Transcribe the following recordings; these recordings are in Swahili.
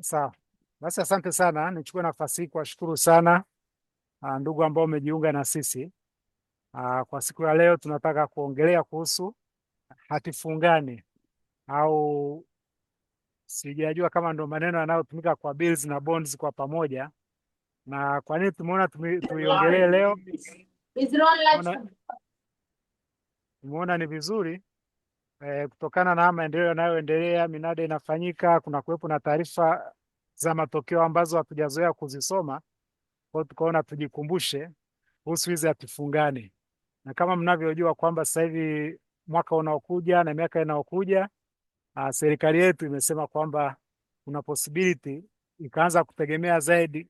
Sawa. Basi asante sana, nichukue nafasi hii kuwashukuru sana ndugu ambao umejiunga na sisi. Kwa siku ya leo tunataka kuongelea kuhusu hati fungani au sijajua kama ndo maneno yanayotumika kwa bills na bonds kwa pamoja. Na kwa nini tumeona tuiongelee leo? Tumeona ni vizuri kutokana na maendeleo yanayoendelea, minada inafanyika, kuna kuwepo na taarifa za matokeo ambazo hatujazoea kuzisoma. Kwa hiyo tukaona tujikumbushe kuhusu hizi hati fungani, na kama mnavyojua kwamba sasa hivi mwaka unaokuja na miaka inayokuja, serikali yetu imesema kwamba kuna possibility ikaanza kutegemea zaidi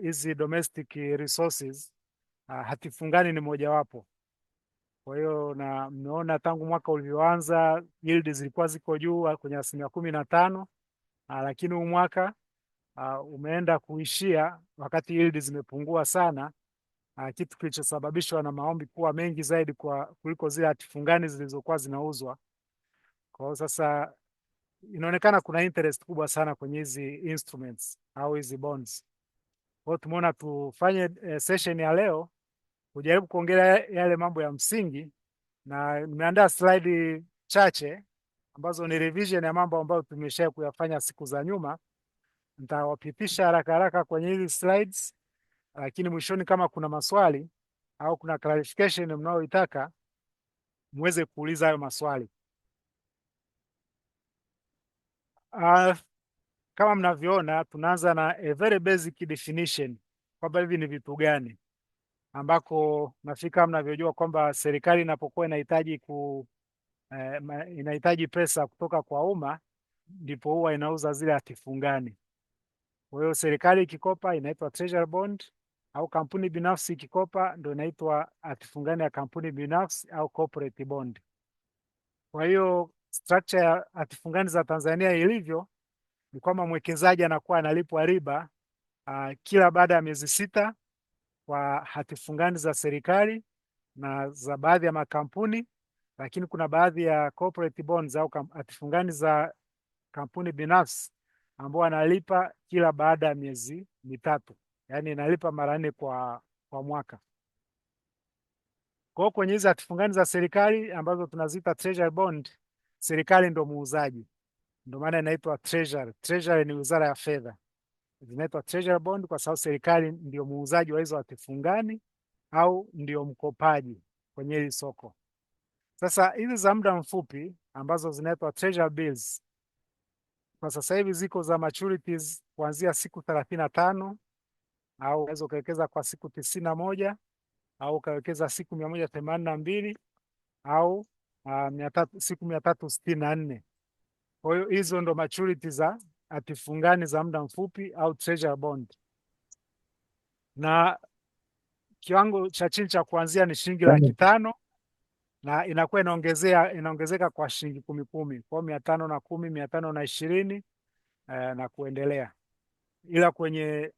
hizi domestic resources. Hati fungani ni mojawapo. Kwa hiyo na mmeona tangu mwaka ulivyoanza yield zilikuwa ziko juu kwenye 15%, lakini huu mwaka umeenda kuishia wakati yield zimepungua sana, kitu kilichosababishwa na maombi kuwa mengi zaidi kuliko zile hati fungani zilizokuwa zinauzwa. Kwa hiyo sasa inaonekana kuna interest kubwa sana kwenye hizi instruments au hizi bonds. Kwa hiyo tumeona tufanye session ya leo kujaribu kuongelea yale mambo ya msingi, na nimeandaa slide chache ambazo ni revision ya mambo ambayo tumesha kuyafanya siku za nyuma. Nitawapitisha haraka haraka kwenye hizi slides, lakini mwishoni kama kuna maswali au kuna clarification mnayoitaka muweze kuuliza hayo maswali. Kama mnavyoona tunaanza na a very basic definition kwamba hivi ni vitu gani, ambako nafika mnavyojua kwamba serikali inapokuwa inahitaji pesa kutoka kwa umma ndipo huwa inauza zile hati fungani. Kwa hiyo serikali ikikopa inaitwa treasury bond, au kampuni binafsi ikikopa ndio inaitwa hati fungani ya kampuni binafsi au corporate bond. Kwa hiyo structure ya hati fungani za Tanzania ilivyo ni kwamba mwekezaji anakuwa analipwa riba kila baada ya miezi 6 kwa hati fungani za serikali na za baadhi ya makampuni, lakini kuna baadhi ya corporate bonds au hati fungani za kampuni binafsi ambao analipa kila baada ya miezi 3, yaani inalipa mara 4 kwa mwaka. Kwa hiyo kwenye hizi hati fungani za serikali ambazo tunaziita treasury bond, serikali ndo muuzaji, ndio maana inaitwa treasury. Treasury ni wizara ya fedha, zinaitwa treasury bond kwa sababu serikali ndio muuzaji wa hizo hati fungani au ndio mkopaji kwenye hili soko. Sasa hizi za muda mfupi ambazo zinaitwa treasury bills kwa sasa hivi ziko za maturities kuanzia siku 35, au unaweza ukawekeza kwa siku 91, au ukawekeza siku 182 au siku 364. Kwa hiyo hizo ndo maturity za hati fungani za muda mfupi au treasury bond, na kiwango cha chini cha kuanzia ni shilingi 500,000 na inakuwa inaongezeka kwa shilingi 10 10, kwa 510, 520 na kuendelea. Ila kwenye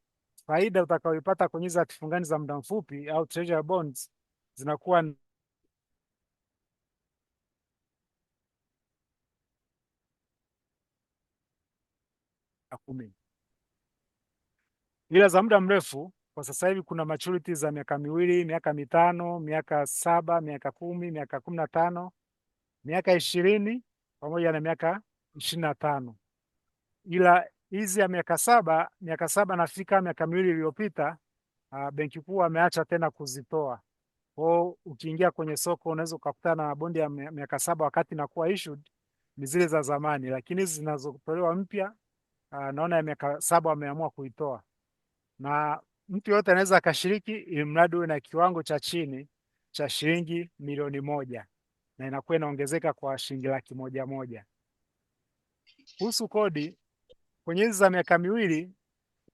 faida utakayoipata kwenye hizo hati fungani za muda mfupi au treasury bonds zinakuwa na 10. Ila za muda mrefu kwa sasa hivi kuna maturity za miaka 2, miaka 5, miaka 7, miaka 10, miaka 15, miaka 20 pamoja na miaka 25. Ila hizi ya miaka 7 nafika miaka 2 iliyopita, Benki Kuu ameacha tena kuzitoa. Kwa ukiingia kwenye soko unaweza ukakutana na bondi ya miaka 7 wakati inakuwa issued ni zile za zamani, lakini hizi zinazotolewa mpya naona ya miaka 7 wameamua kuitoa, na mtu yote anaweza akashiriki ili mradi uwe na kiwango cha chini cha shilingi milioni 1 na inakuwa inaongezeka kwa shilingi 100,000. Kuhusu kodi, kwenye hizi za miaka 2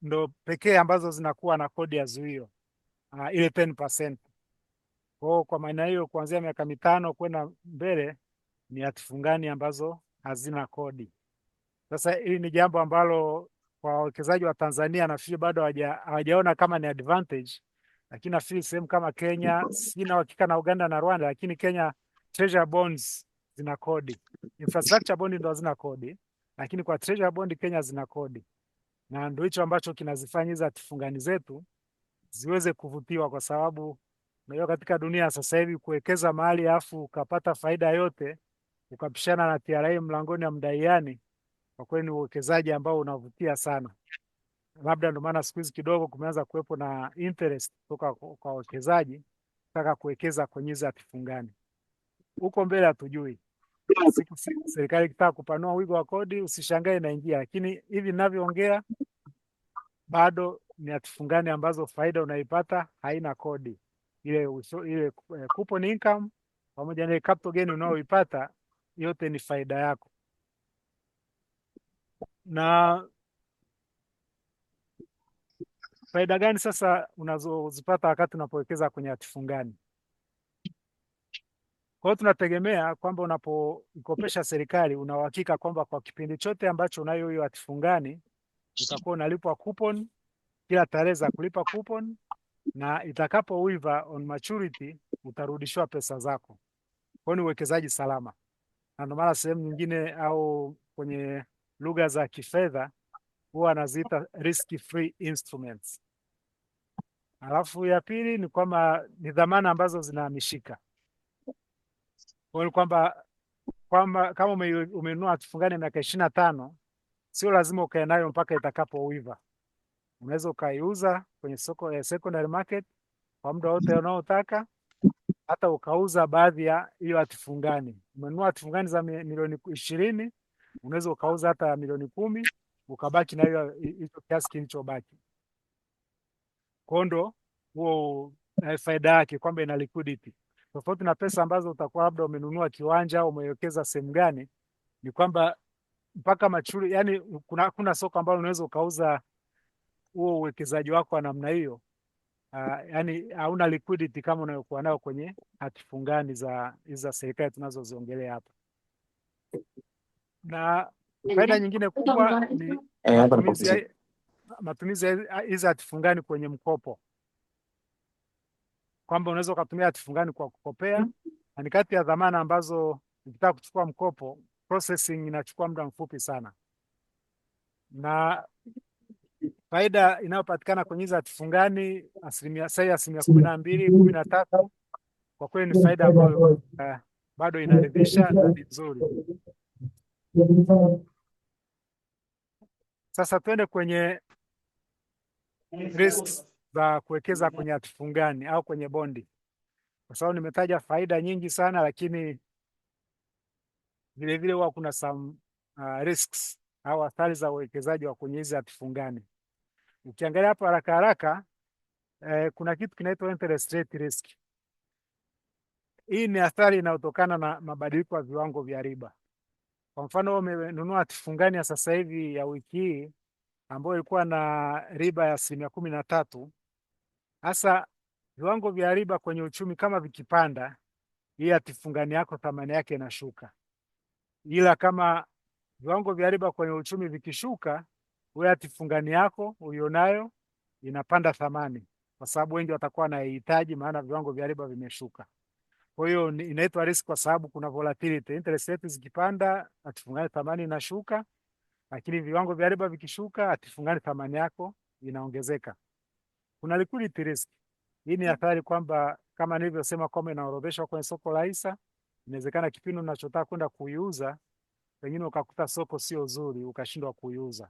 ndo pekee ambazo zinakuwa na kodi ya zuio ile 10%. Kwa maana hiyo kuanzia miaka 5 kwenda mbele ni hati fungani ambazo hazina kodi. Sasa hili ni jambo ambalo kwa wawekezaji wa Tanzania nafikiri bado hawajaona kama ni advantage, lakini nafikiri sehemu kama Kenya, sina uhakika na Uganda na Rwanda, lakini Kenya treasury bonds zina kodi. Infrastructure bond ndo hazina kodi, lakini kwa treasury bond Kenya zina kodi. na ndio hicho ambacho kinazifanya hizo hatifungani zetu ziweze kuvutiwa, kwa sababu unajua katika dunia sasa hivi kuwekeza mahali afu ukapata faida yote ukapishana na TRA mlangoni ya mdaiani, kwa kweli ni uwekezaji ambao unavutia sana. Labda ndio maana siku hizi kidogo kumeanza kuwepo na interest kutoka kwa wawekezaji kutaka kuwekeza kwenye hizo hatifungani. Huko mbele hatujui, siku serikali ikitaka kupanua wigo wa kodi usishangae inaingia, lakini hivi ninavyoongea bado ni hatifungani ambazo faida unaipata haina kodi. Ile coupon income pamoja na capital gain unaoipata yote ni faida yako. Na faida gani sasa unazozipata wakati unapowekeza kwenye hatifungani? Kwa hiyo tunategemea kwamba unapoikopesha serikali una uhakika kwamba kwa kipindi chote ambacho unayo hiyo hatifungani utakuwa unalipwa coupon kila tarehe za kulipa coupon, na itakapowiva on maturity utarudishiwa pesa zako. Kwa hiyo ni uwekezaji salama, na ndio maana sehemu nyingine au kwenye lugha za kifedha huwa anaziita risk free instruments. Alafu ya pili ni kwamba ni dhamana ambazo zinahamishika. Kwa hiyo kwamba kama umenunua hatifungani miaka 25 sio lazima ukae nayo mpaka itakapowiva. Unaweza ukaiuza kwenye soko ya secondary market kwa muda wote unaotaka, hata ukauza baadhi ya hiyo hatifungani. Umenunua hatifungani za milioni 20, unaweza ukauza hata milioni 10 ukabaki na hiyo kiasi kilichobaki. Kwa ndo huo faida yake kwamba ina liquidity. Tofauti na pesa ambazo utakuwa labda umenunua kiwanja au umewekeza sehemu gani, ni kwamba mpaka machuri, yani kuna soko ambalo unaweza ukauza huo uwekezaji wako wa namna hiyo. Yani hauna liquidity kama unayokuwa nayo kwenye hatifungani za serikali tunazoziongelea hapa. Na faida nyingine kubwa ni matumizi ya hizi hatifungani kwenye mkopo, kwamba unaweza ukatumia hatifungani kwa kukopea, na ni kati ya dhamana ambazo ukitaka kuchukua mkopo processing inachukua muda mfupi sana, na faida inayopatikana kwenye hizo hatifungani asilimia 12, 13, kwa kweli ni faida ambayo bado inaridhisha na ni nzuri. Sasa twende kwenye risks za kuwekeza kwenye hatifungani au kwenye bondi, kwa sababu nimetaja faida nyingi sana, lakini vilevile huwa kuna some risks au athari za uwekezaji wa kwenye hizi hatifungani. Ukiangalia hapo haraka haraka, kuna kitu kinaitwa interest rate risk. Hii ni athari inayotokana na mabadiliko ya viwango vya riba. Kwa mfano, umenunua hatifungani ya sasa hivi ya wiki hii ambayo ilikuwa na riba ya 13%. Hasa viwango vya riba kwenye uchumi kama vikipanda, hii hatifungani yako thamani yake inashuka, ila kama viwango vya riba kwenye uchumi vikishuka, wewe hatifungani yako ulionayo inapanda thamani, kwa sababu wengi watakuwa wanahitaji, maana viwango vya riba vimeshuka. Kwa hiyo inaitwa risk kwa sababu kuna volatility. Interest rate zikipanda, hatifungani thamani inashuka, lakini viwango vya riba vikishuka, hatifungani thamani yako inaongezeka. Kuna liquidity risk. Hii ni athari kwamba kama nilivyosema kwamba inaorodheshwa kwenye soko la hisa, inawezekana kipindi unachotaka kwenda kuiuza pengine ukakuta soko sio zuri ukashindwa kuiuza.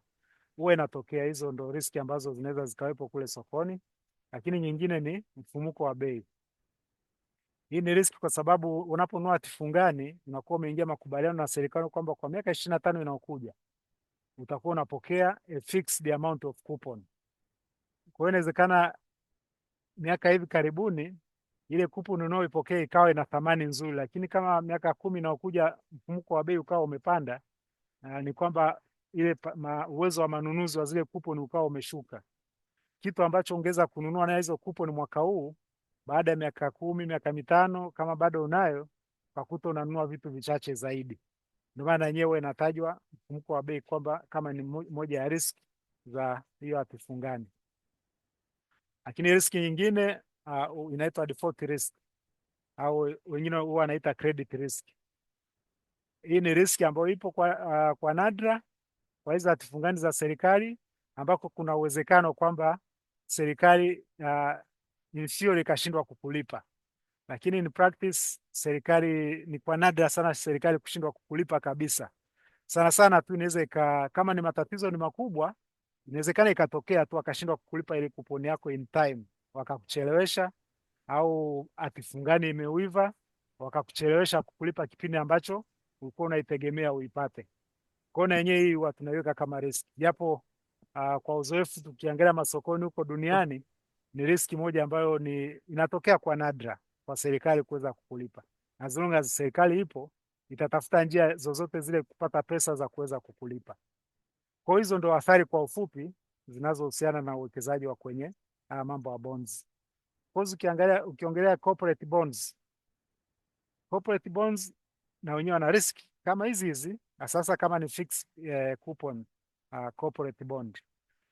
Huwa inatokea. Hizo ndo riski ambazo zinaweza zikawepo kule sokoni. Lakini nyingine ni mfumuko wa bei. Hii ni riski kwa sababu unaponunua hatifungani unakuwa umeingia makubaliano na serikali kwamba kwa miaka 25 inayokuja utakuwa unapokea a fixed amount of coupon. Kwa hiyo inawezekana miaka hivi karibuni ile coupon unaoipokea ikawa ina thamani nzuri, lakini kama miaka 10 inayokuja mfumuko wa bei ukawa umepanda, ni kwamba ile uwezo wa manunuzi wa zile coupon ukawa umeshuka, kitu ambacho ungeweza kununua na hizo coupon mwaka huu, baada ya miaka 10, miaka 5, kama bado unayo, ukakuta unanunua vitu vichache zaidi. Ndio maana yenyewe inatajwa mfumuko wa bei kwamba kama ni moja ya risk za hiyo hatifungani. Lakini riski nyingine inaitwa default risk au wengine huwa wanaita credit risk. Hii ni riski ambayo ipo kwa nadra kwa hizo hatifungani za serikali, ambako kuna uwezekano kwamba serikali sio likashindwa kukulipa, lakini in practice serikali ni kwa nadra sana serikali kushindwa kukulipa kabisa. Sana sana tu inaweza kama ni matatizo ni makubwa, inawezekana ikatokea tu akashindwa kukulipa ile kuponi yako in time, wakakuchelewesha, au hatifungani imeuiva wakakuchelewesha kukulipa kipindi ambacho ulikuwa unaitegemea uipate. Kwa hiyo yenyewe hii huwa tunaiweka kama risk, japo kwa uzoefu tukiangalia masokoni huko duniani ni riski moja ambayo inatokea kwa nadra kwa serikali kuweza kukulipa. As long as serikali ipo itatafuta njia zozote zile kupata pesa za kuweza kukulipa. Kwa hizo ndo athari kwa ufupi zinazohusiana na uwekezaji wa kwenye mambo ya bonds. Kwa hiyo ukiongelea corporate bonds na wenyewe wana risk kama hizi sasa, kama ni fixed coupon corporate bond,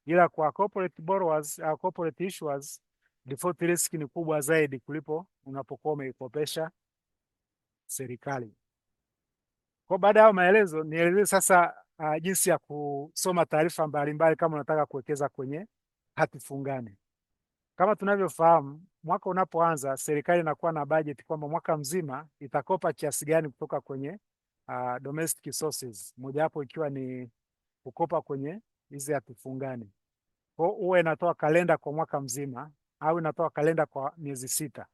ila kwa corporate borrowers au corporate issuers default risk ni kubwa zaidi kulipo unapokuwa umeikopesha serikali. Kwa baada ya maelezo, nieleze sasa jinsi ya kusoma taarifa mbalimbali kama unataka kuwekeza kwenye hati fungani. Kama tunavyofahamu, mwaka unapoanza serikali inakuwa na budget kwamba mwaka mzima itakopa kiasi gani kutoka kwenye domestic sources, mojawapo ikiwa ni kukopa kwenye hizi hati fungani. Kwa hiyo huwa inatoa kalenda kwa mwaka mzima au inatoa kalenda kwa miezi 6.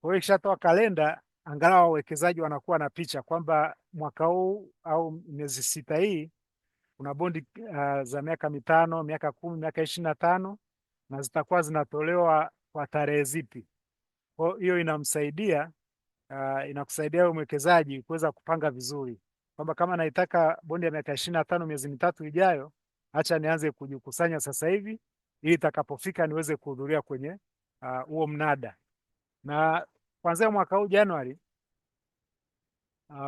Kwa hiyo ikishatoa kalenda, angalau wawekezaji wanakuwa na picha kwamba mwaka huu au miezi 6 hii kuna bondi za miaka 5, miaka 10, miaka 25 na zitakuwa zinatolewa kwa tarehe zipi. Kwa hiyo inakusaidia mwekezaji kuweza kupanga vizuri kwamba kama naitaka bondi ya miaka 25 miezi 3 ijayo, acha nianze kujikusanya sasa hivi ili itakapofika niweze kuhudhuria kwenye huo mnada. Na kuanzia mwaka huu Januari,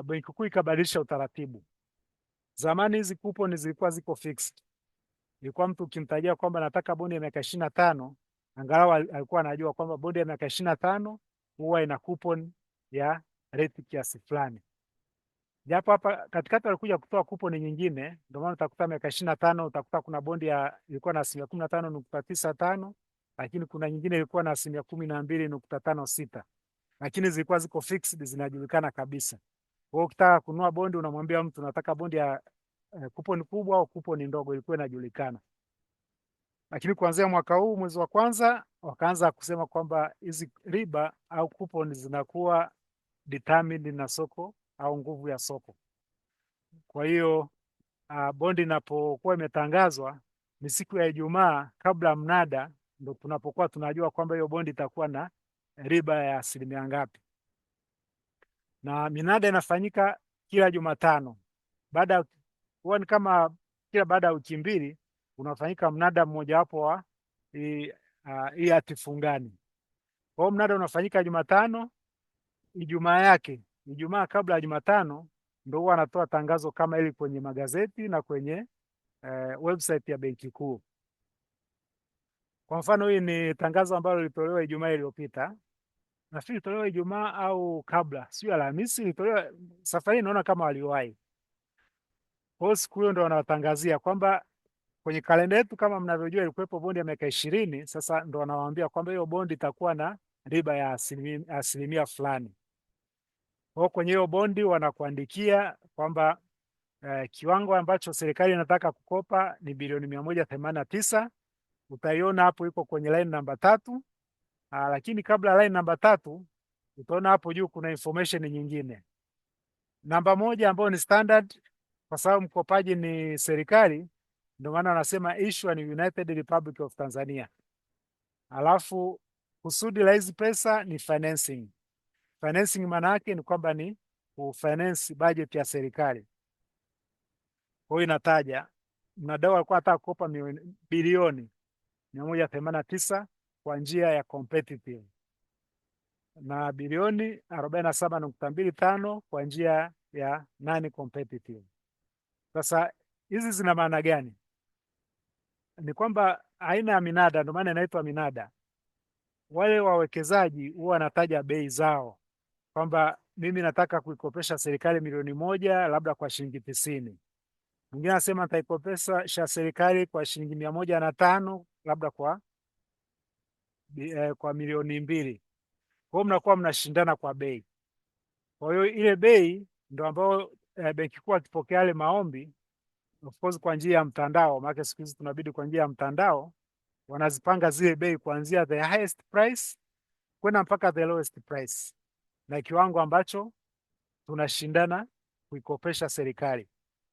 Benki Kuu ikabadilisha utaratibu. Zamani hizi coupon zilikuwa ziko fixed. Ilikuwa mtu ukimtajia kwamba nataka bondi ya miaka 25, angalau alikuwa anajua kwamba bondi ya miaka 25 huwa ina coupon ya rate kiasi fulani. Japo hapa katikati walikuja kutoa coupon nyingine, ndio maana utakuta miaka 25 utakuta kuna bondi ilikuwa na 15.95, lakini kuna nyingine ilikuwa na 12.56, lakini zilikuwa ziko fixed, zinajulikana kabisa. Kwa hiyo ukitaka kununua bondi unamwambia mtu nataka bondi ya coupon kubwa au coupon ndogo, ilikuwa inajulikana. Lakini kuanzia mwaka huu mwezi wa kwanza wakaanza kusema kwamba hizi riba au coupon zinakuwa determined na soko au nguvu ya soko. Kwa hiyo bondi inapokuwa imetangazwa ni siku ya Ijumaa kabla mnada, ndio tunapokuwa tunajua kwamba hiyo bondi itakuwa na riba ya asilimia ngapi. Na minada inafanyika kila Jumatano. Huwa ni kama kila baada ya wiki mbili unafanyika mnada mmojawapo wa hii hati fungani. Kwa hiyo mnada unafanyika Jumatano, Ijumaa kabla ya Jumatano ndio huwa anatoa tangazo kama hili kwenye magazeti na kwenye website ya Benki Kuu. Kwa mfano, hii ni tangazo ambalo lilitolewa Ijumaa iliyopita. Nafikiri ilitolewa Ijumaa au kabla, sio Alhamisi ilitolewa. Safari naona kama waliwahi. Kwa hiyo siku hiyo ndio wanawatangazia kwamba kwenye kalenda yetu kama mnavyojua ilikuwepo bondi ya miaka 20. Sasa ndo wanawaambia kwamba hiyo bondi itakuwa na riba ya asilimia fulani. Kwa kwenye hiyo bondi wanakuandikia kwamba kiwango ambacho serikali inataka kukopa ni bilioni 189. Utaiona hapo iko kwenye line namba 3. Lakini kabla line namba 3 utaona hapo juu kuna information nyingine. Namba 1 ambayo ni standard, kwa sababu mkopaji ni serikali, ndio maana wanasema issue ni United Republic of Tanzania. Alafu kusudi la hizi pesa ni financing. Financing maana yake ni kwamba ni kufinance budget ya serikali. Kwa hiyo inataja mnadau alikuwa anataka kukopa bilioni 189 kwa njia ya competitive na bilioni 47.25 kwa njia ya non competitive. Sasa hizi zina maana gani? Ni kwamba aina ya minada, ndio maana inaitwa minada. Wale wawekezaji huwa wanataja bei zao kwamba mimi nataka kuikopesha serikali milioni 1 labda kwa shilingi 90, Mwingine anasema nitaikopesha serikali kwa shilingi 105 labda kwa milioni 2. Kwa hiyo mnakuwa mnashindana kwa bei. Kwa hiyo ile bei ndo ambayo benki kuu akipokea yale maombi, of course kwa njia ya mtandao, maana siku hizi tunabidi kwa njia ya mtandao, wanazipanga zile bei kuanzia the highest price kwenda mpaka the lowest price, na kiwango ambacho tunashindana kuikopesha serikali,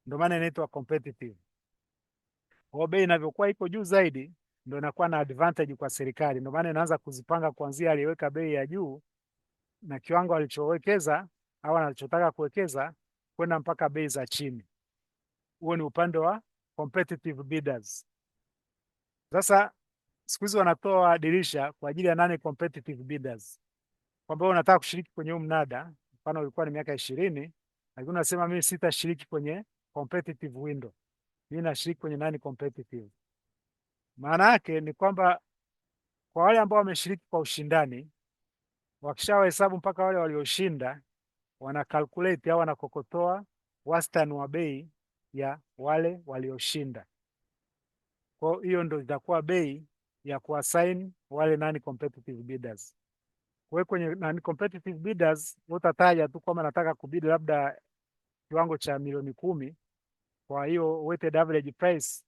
ndio maana inaitwa competitive. Kwa bei inavyokuwa iko juu zaidi, ndio inakuwa na advantage kwa serikali, ndio maana inaanza kuzipanga kuanzia aliyeweka bei ya juu na kiwango alichowekeza au anachotaka kuwekeza kwenda mpaka bei za chini. Huo ni upande wa competitive bidders. Sasa siku hizi wanatoa dirisha kwa ajili ya nani competitive bidders, kwamba unataka kushiriki kwenye huu mnada, mfano ulikuwa ni miaka 20, lakini unasema mimi sitashiriki kwenye competitive window, mimi nashiriki kwenye nani competitive. Maana yake ni kwamba kwa wale ambao wameshiriki kwa ushindani, wakishawahesabu mpaka wale walioshinda, wana calculate au wanakokotoa wastani wa bei ya wale walioshinda. Kwa hiyo ndio itakuwa bei ya kuassign wale nani competitive bidders. Kwa hiyo kwenye nani competitive bidders utataja tu kama nataka kubidi labda kiwango cha milioni 10. Kwa hiyo weighted average price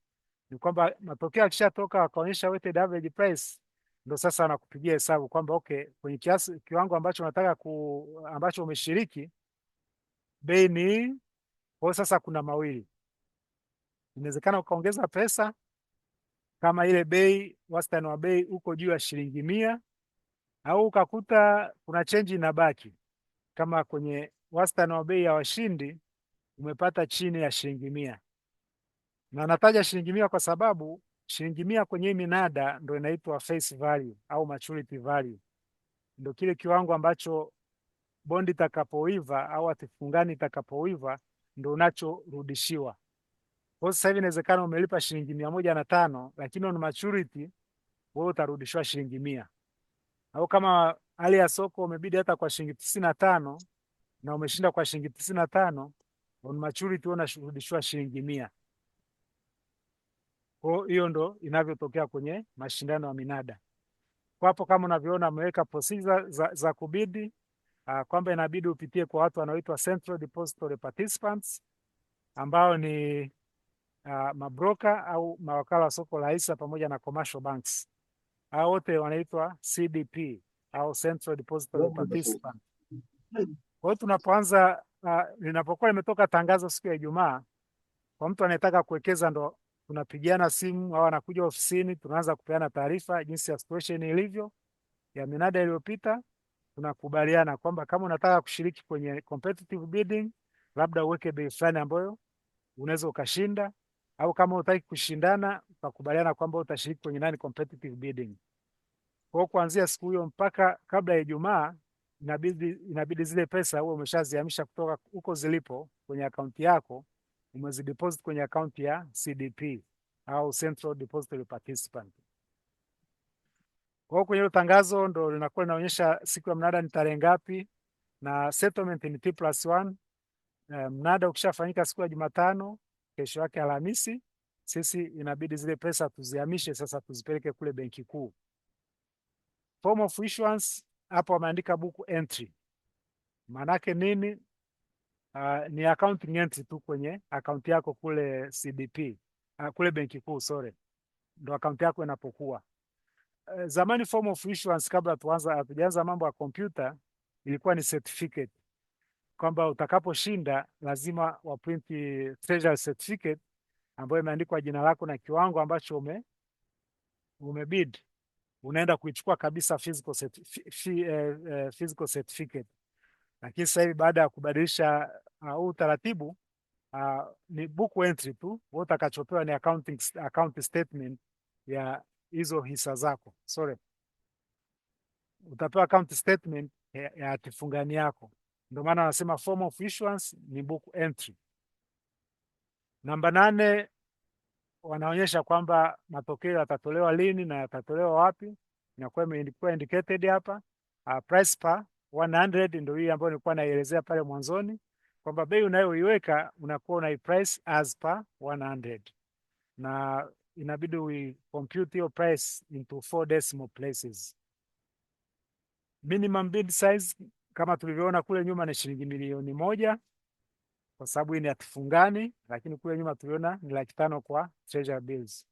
ni kwamba matokeo yakishatoka wakaonyesha weighted average price, ndio sasa anakupigia hesabu kwamba okay, kwenye kiwango ambacho nataka ambacho umeshiriki bei ni. Kwa sasa kuna mawili, inawezekana ukaongeza pesa kama ile bei, wastani wa bei uko juu ya shilingi 100, au ukakuta kuna change inabaki, kama kwenye wastani wa bei ya washindi umepata chini ya shilingi 100. Na nataja shilingi 100 kwa sababu shilingi 100 kwenye minada ndio inaitwa face value au maturity value, ndio kile kiwango ambacho bondi itakapoiva au hatifungani itakapoiva ndio unachorudishiwa. Kwa sasa hivi inawezekana umelipa shilingi 105, lakini on maturity wewe utarudishwa shilingi 100. Au kama hali ya soko umebidi hata kwa shilingi 95 na umeshinda kwa shilingi 95, on maturity wewe unarudishwa shilingi 100. Kwa hiyo ndo inavyotokea kwenye mashindano ya minada. Kwa hapo kama unavyoona ameweka procedure za kubidi, kwamba inabidi upitie kwa watu wanaoitwa Central Depository Participants ambao ni mabroka au mawakala wa soko la hisa pamoja na commercial banks. Hao wote wanaitwa CDP au Central Depository Participant. Kwa hiyo tunapoanza, linapokuwa limetoka tangazo siku ya Ijumaa kwa mtu anayetaka kuwekeza, ndo tunapigiana simu au anakuja ofisini, tunaanza kupeana taarifa jinsi ya situation ilivyo ya minada iliyopita. Tunakubaliana kwamba kama unataka kushiriki kwenye competitive bidding, labda uweke bei fulani ambayo unaweza ukashinda, au kama unataka kushindana ukakubaliana kwamba utashiriki kwenye nani competitive bidding. Kwa hiyo kuanzia siku hiyo mpaka kabla ya Ijumaa inabidi zile pesa uwe umeshazihamisha kutoka huko zilipo kwenye akaunti yako, umezideposit kwenye akaunti ya CDP au Central Depository Participant. Kwa hiyo kwenye hilo tangazo ndo linakuwa linaonyesha siku ya mnada ni tarehe ngapi na settlement ni T+1. Mnada ukishafanyika siku ya Jumatano, kesho yake Alhamisi, sisi inabidi zile pesa tuzihamishe sasa tuzipeleke kule benki kuu. Form of issuance hapo wameandika book entry. Maanake nini? Ni accounting entry tu kwenye akaunti yako kule CDP, kule benki kuu, sorry, ndo akaunti yako inapokuwa. Zamani form of issuance kabla hatujaanza mambo ya kompyuta ilikuwa ni certificate, kwamba utakaposhinda lazima waprint treasury certificate ambayo imeandikwa jina lako na kiwango ambacho umebid, unaenda kuichukua kabisa physical certificate. Lakini sasa hivi baada ya kubadilisha utaratibu, ni book entry tu, wewe utakachopewa ni account statement ya hizo hisa zako. Sorry, utapewa account statement ya hatifungani yako. Ndio maana wanasema form of issuance ni book entry. Namba 8 wanaonyesha kwamba matokeo yatatolewa lini na yatatolewa wapi, inakuwa imekuwa indicated hapa. Price per 100 ndio hii ambayo nilikuwa naelezea pale mwanzoni, kwamba bei unayoiweka unakuwa una price as per 100 na inabidi we compute hiyo price into 4 decimal places. Minimum bid size kama tulivyoona kule nyuma ni shilingi milioni 1 kwa sababu hii ni hatifungani, lakini kule nyuma tuliona ni Laki5 kwa treasury bills,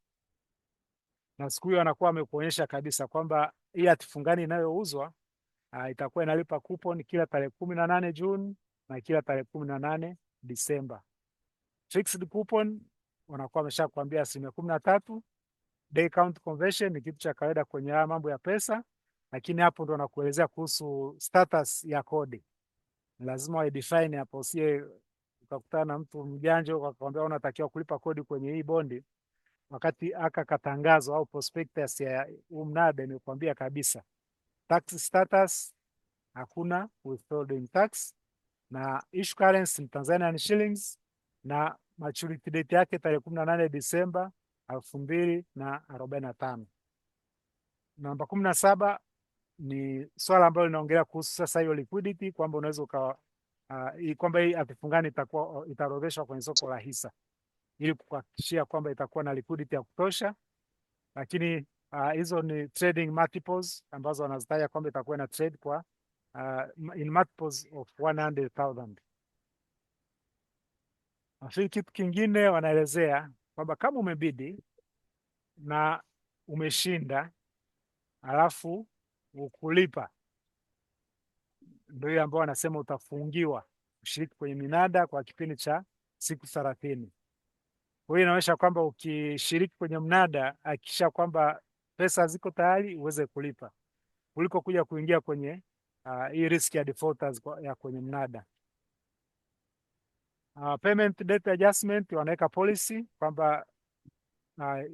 na siku hiyo anakuwa amekuonyesha kabisa kwamba hii hatifungani inayouzwa itakuwa inalipa coupon kila tarehe 18 Juni na kila tarehe 18 Disemba. Fixed coupon wanakuwa wameshakwambia 13%. Day count conversion ni kitu cha kawaida kwenye haya mambo ya pesa, lakini hapo ndo nakuelezea kuhusu status ya kodi. Lazima wa define hapo, usie ukakutana na mtu mjanja akakwambia unatakiwa kulipa kodi kwenye hii bondi, wakati aka katangazo au prospectus ya mnada imekwambia kabisa tax status hakuna withholding tax, na issue currency ni Tanzanian shillings, na maturity date yake tarehe 18 Disemba 2045. Namba 17 ni swala ambalo linaongelea kuhusu sasa hiyo liquidity, kwamba unaweza kwamba hii hatifungani itaorodheshwa kwenye soko la hisa ili kuhakikishia kwamba itakuwa na liquidity ya kutosha, lakini hizo ni trading multiples ambazo wanazitaja kwamba itakuwa na trade kwa in multiples of 100,000. Nafikiri kitu kingine wanaelezea kwamba kama umebidi na umeshinda alafu ukulipa, ndio hiyo ambao wanasema utafungiwa kushiriki kwenye minada kwa kipindi cha siku 30. Kwa hiyo inaonyesha kwamba ukishiriki kwenye mnada hakikisha kwamba pesa ziko tayari uweze kulipa, kuliko kuja kuingia kwenye hii risk ya defaulters ya kwenye mnada. Payment date adjustment wanaweka policy kwamba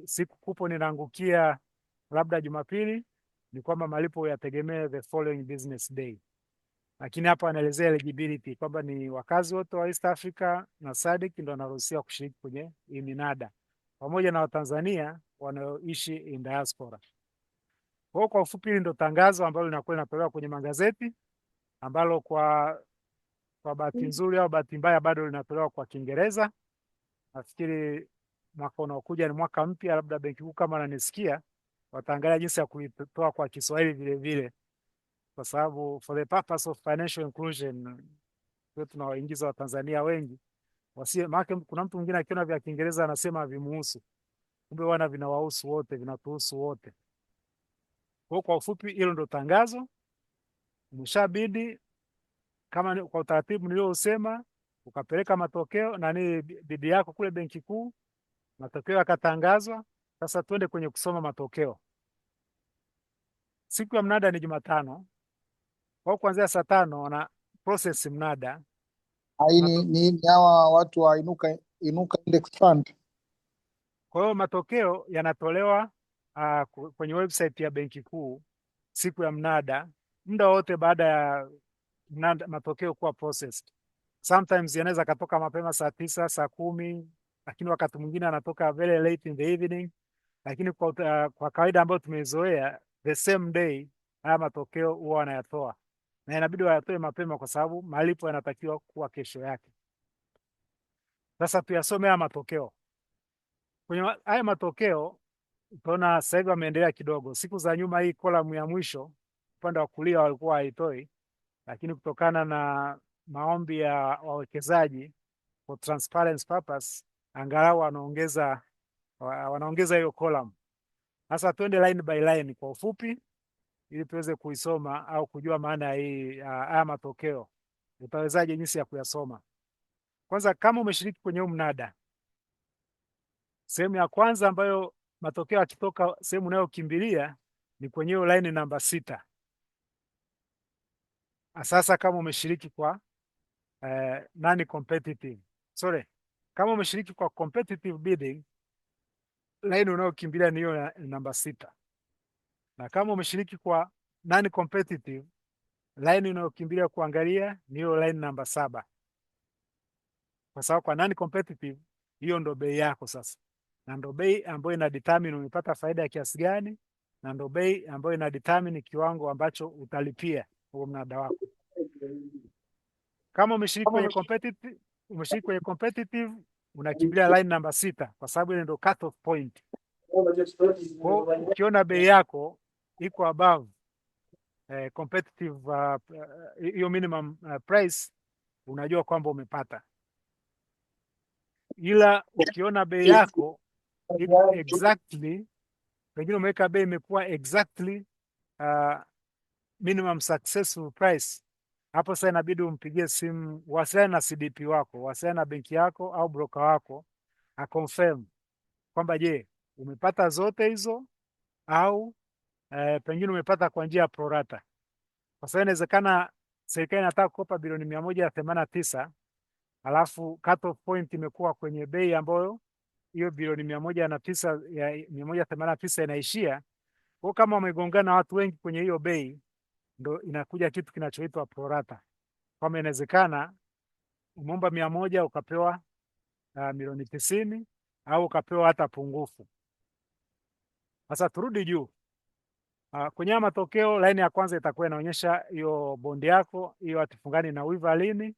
siku coupon inaangukia labda Jumapili, ni kwamba malipo yategemee the following business day. Lakini hapa anaelezea eligibility kwamba ni wakazi wote wa East Africa na SADC ndio wanaruhusiwa kushiriki kwenye hii minada, pamoja na Watanzania wanaoishi in diaspora. Kwa ufupi, hili ndio tangazo ambalo linakuwa linatolewa kwenye magazeti, ambalo kwa bahati nzuri au bahati mbaya bado linatolewa kwa Kiingereza. Nafikiri mwaka unaokuja ni mwaka mpya, labda Benki Kuu kama ananisikia wataangalia jinsi ya kuitoa kwa Kiswahili vile vile, kwa sababu for the purpose of financial inclusion tunawaingiza Watanzania wengi maana kuna mtu mwingine akiona vya Kiingereza anasema vimuhusu, kumbe wana vinawahusu wote, vinatuhusu wote. Kwa ufupi, hilo ndo tangazo. Umeshabidi kama kwa utaratibu niliosema, ukapeleka matokeo bidi yako kule Benki Kuu, matokeo yakatangazwa. Sasa tuende kwenye kusoma matokeo. Siku ya mnada ni Jumatano, kwa kuanzia saa 5 wana process mnada. Ni hawa watu wa Inuka Index Fund. Kwa hiyo matokeo yanatolewa kwenye website ya Benki Kuu siku ya mnada, muda wote baada ya matokeo kuwa processed. Sometimes yanaweza katoka mapema saa 9, saa 10, lakini wakati mwingine anatoka very late in the evening. Lakini kwa kawaida ambayo tumezoea, the same day haya matokeo huwa wanayatoa, na inabidi wayatoe mapema kwa sababu malipo yanatakiwa kuwa kesho yake. Sasa tuyasome haya matokeo. Kwenye haya matokeo utaona sasa hivi wameendelea kidogo. Siku za nyuma, hii kolamu ya mwisho upande wa kulia walikuwa haitoi, lakini kutokana na maombi ya wawekezaji for transparency purpose, angalau wanaongeza hiyo column. Sasa twende line by line kwa ufupi ili tuweze kuisoma au kujua maana ya haya matokeo. Utawezaje jinsi ya kuyasoma? Kwanza, kama umeshiriki kwenye huu mnada, sehemu ya kwanza ambayo matokeo yakitoka, sehemu unayokimbilia ni kwenye hiyo line namba 6. Sasa kama umeshiriki kwa kama umeshiriki kwa competitive bidding, line unayokimbilia ni hiyo namba 6, na kama umeshiriki kwa non competitive, line unayokimbilia kuangalia ni hiyo line namba 7, kwa sababu kwa non competitive hiyo ndo bei yako sasa, na ndo bei ambayo ina determine umepata faida ya kiasi gani, na ndo bei ambayo ina determine kiwango ambacho utalipia huo mnada wako. Kama umeshiriki kwenye competitive unakimbilia line namba 6 kwa sababu ile ndio cut off point. Kwa ukiona bei yako iko above competitive hiyo minimum price, unajua kwamba umepata. Ila ukiona bei yako iko exactly, pengine umeweka bei imekuwa exactly minimum successful price, hapo sasa inabidi umpigie simu, wasiliana na CDP wako, wasiliana na benki yako au broker wako aconfirm kwamba je, umepata zote hizo au pengine umepata kwa njia ya prorata, kwa sababu inawezekana serikali inataka kukopa bilioni 189 alafu cut off point imekuwa kwenye bei ambayo hiyo bilioni 189 inaishia. Kwa kama wamegongana watu wengi kwenye hiyo bei, ndo inakuja kitu kinachoitwa prorata, kwamba inawezekana umeomba 100 ukapewa milioni 90 au ukapewa hata pungufu. Sasa turudi juu. Kwenye matokeo, laini ya kwanza itakuwa inaonyesha hiyo bondi yako hiyo hatifungani na wiva lini,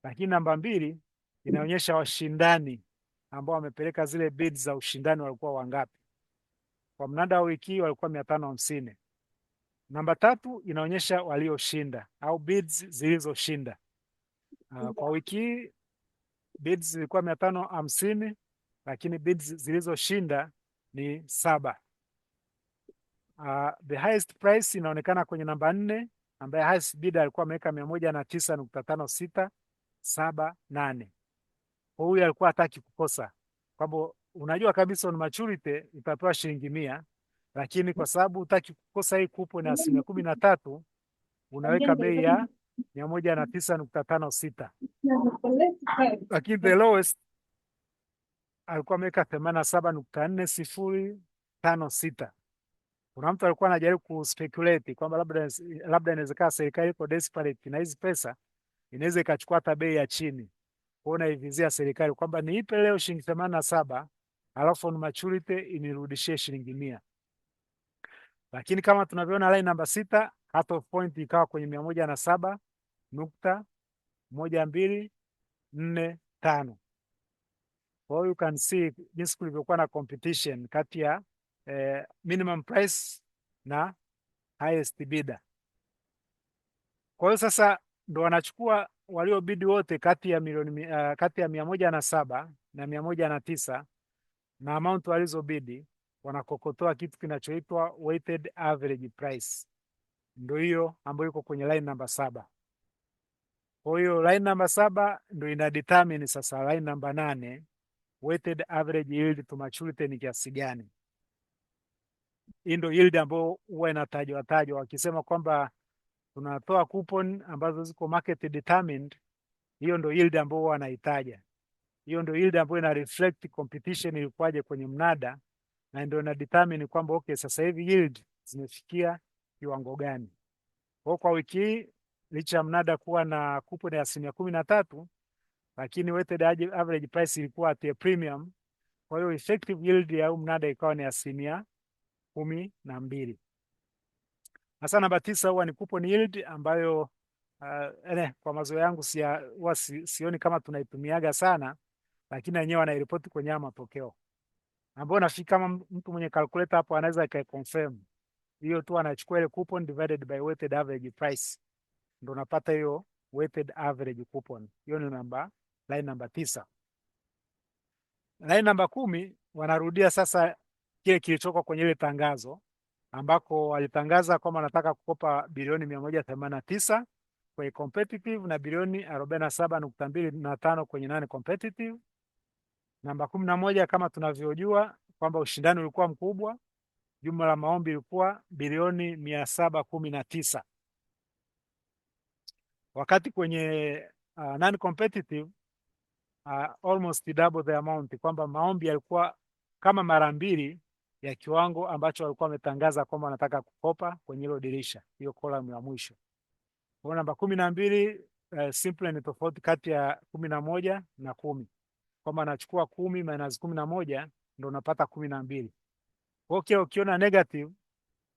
lakini namba 2 inaonyesha washindani ambao wamepeleka zile bids za ushindani walikuwa wangapi. Kwa mnada wa wiki walikuwa 550. Namba 3 inaonyesha walioshinda au bids zilizoshinda. Kwa wiki bids zilikuwa 550 lakini bids zilizoshinda ni 7. The highest price inaonekana kwenye namba 4 ambaye highest bidder alikuwa ameweka 109.5678. Kwa huyu alikuwa hataki kukosa, kwamba unajua kabisa on maturity utapewa shilingi 100, lakini kwa sababu hutaki kukosa hii coupon ya 13%, unaweka bei ya 109.56. Lakini the lowest alikuwa ameweka 87.4056. Kuna mtu alikuwa anajaribu kuspeculate kwamba labda inawezekana serikali iko desperate na hizi pesa inaweza ikachukua hata bei ya chini. Kuona ivizia serikali kwamba niipe leo shilingi 87 alafu on maturity inirudishie shilingi 100. Lakini kama tunavyoona line namba 6 cut off point ikawa kwenye 107.1245. Kwa hiyo you can see jinsi kulivyokuwa na competition kati ya minimum price na highest bidder. Kwa hiyo sasa ndo wanachukua waliobidi wote kati ya 107 na 109 na amount walizobidi, wanakokotoa kitu kinachoitwa weighted average price, ndo hiyo ambayo iko kwenye line namba 7. Kwa hiyo line namba 7 ndo ina determine sasa line namba 8 weighted average yield to maturity ni kiasi gani. Hii ndo yield ambayo huwa inatajwa wakisema kwamba tunatoa coupon ambazo ziko market determined. Hiyo ndo yield ambayo huwa wanaitaja. Hiyo ndo yield ambayo ina reflect competition ilikuwaje kwenye mnada, na ndio ina determine kwamba okay, sasa hivi yield zimefikia kiwango gani. Kwa wiki hii licha ya mnada kuwa na coupon ya 13%, lakini weighted average price ilikuwa at a premium. Kwa hiyo effective yield ya mnada ikawa ni 12%. Hasa namba 9 huwa ni coupon yield ambayo kwa mazoea yangu sioni kama tunaitumiaga sana, lakini wenyewe wanairipoti kwenye matokeo, ambayo nafika kama mtu mwenye calculator hapo anaweza confirm hiyo tu, anachukua ile coupon divided by weighted average price, ndio unapata hiyo weighted average coupon. Hiyo ni line namba 9. Line namba 10 wanarudia sasa kile kilichokuwa kwenye ile tangazo, ambako walitangaza kwamba wanataka kukopa bilioni 189 kwenye competitive na bilioni 47.25 kwenye non competitive. Namba 11 kama tunavyojua kwamba ushindani ulikuwa mkubwa, jumla la maombi ilikuwa bilioni 719. Wakati kwenye non competitive almost double the amount, kwamba maombi yalikuwa kama mara 2 ya kiwango ambacho walikuwa wametangaza kwamba wanataka kukopa kwenye hilo dirisha, hiyo column ya mwisho. Kwa namba 12 simple ni tofauti kati ya 11 na 10, kwamba anachukua 10 minus 11 ndio unapata 12. Okay, ukiona negative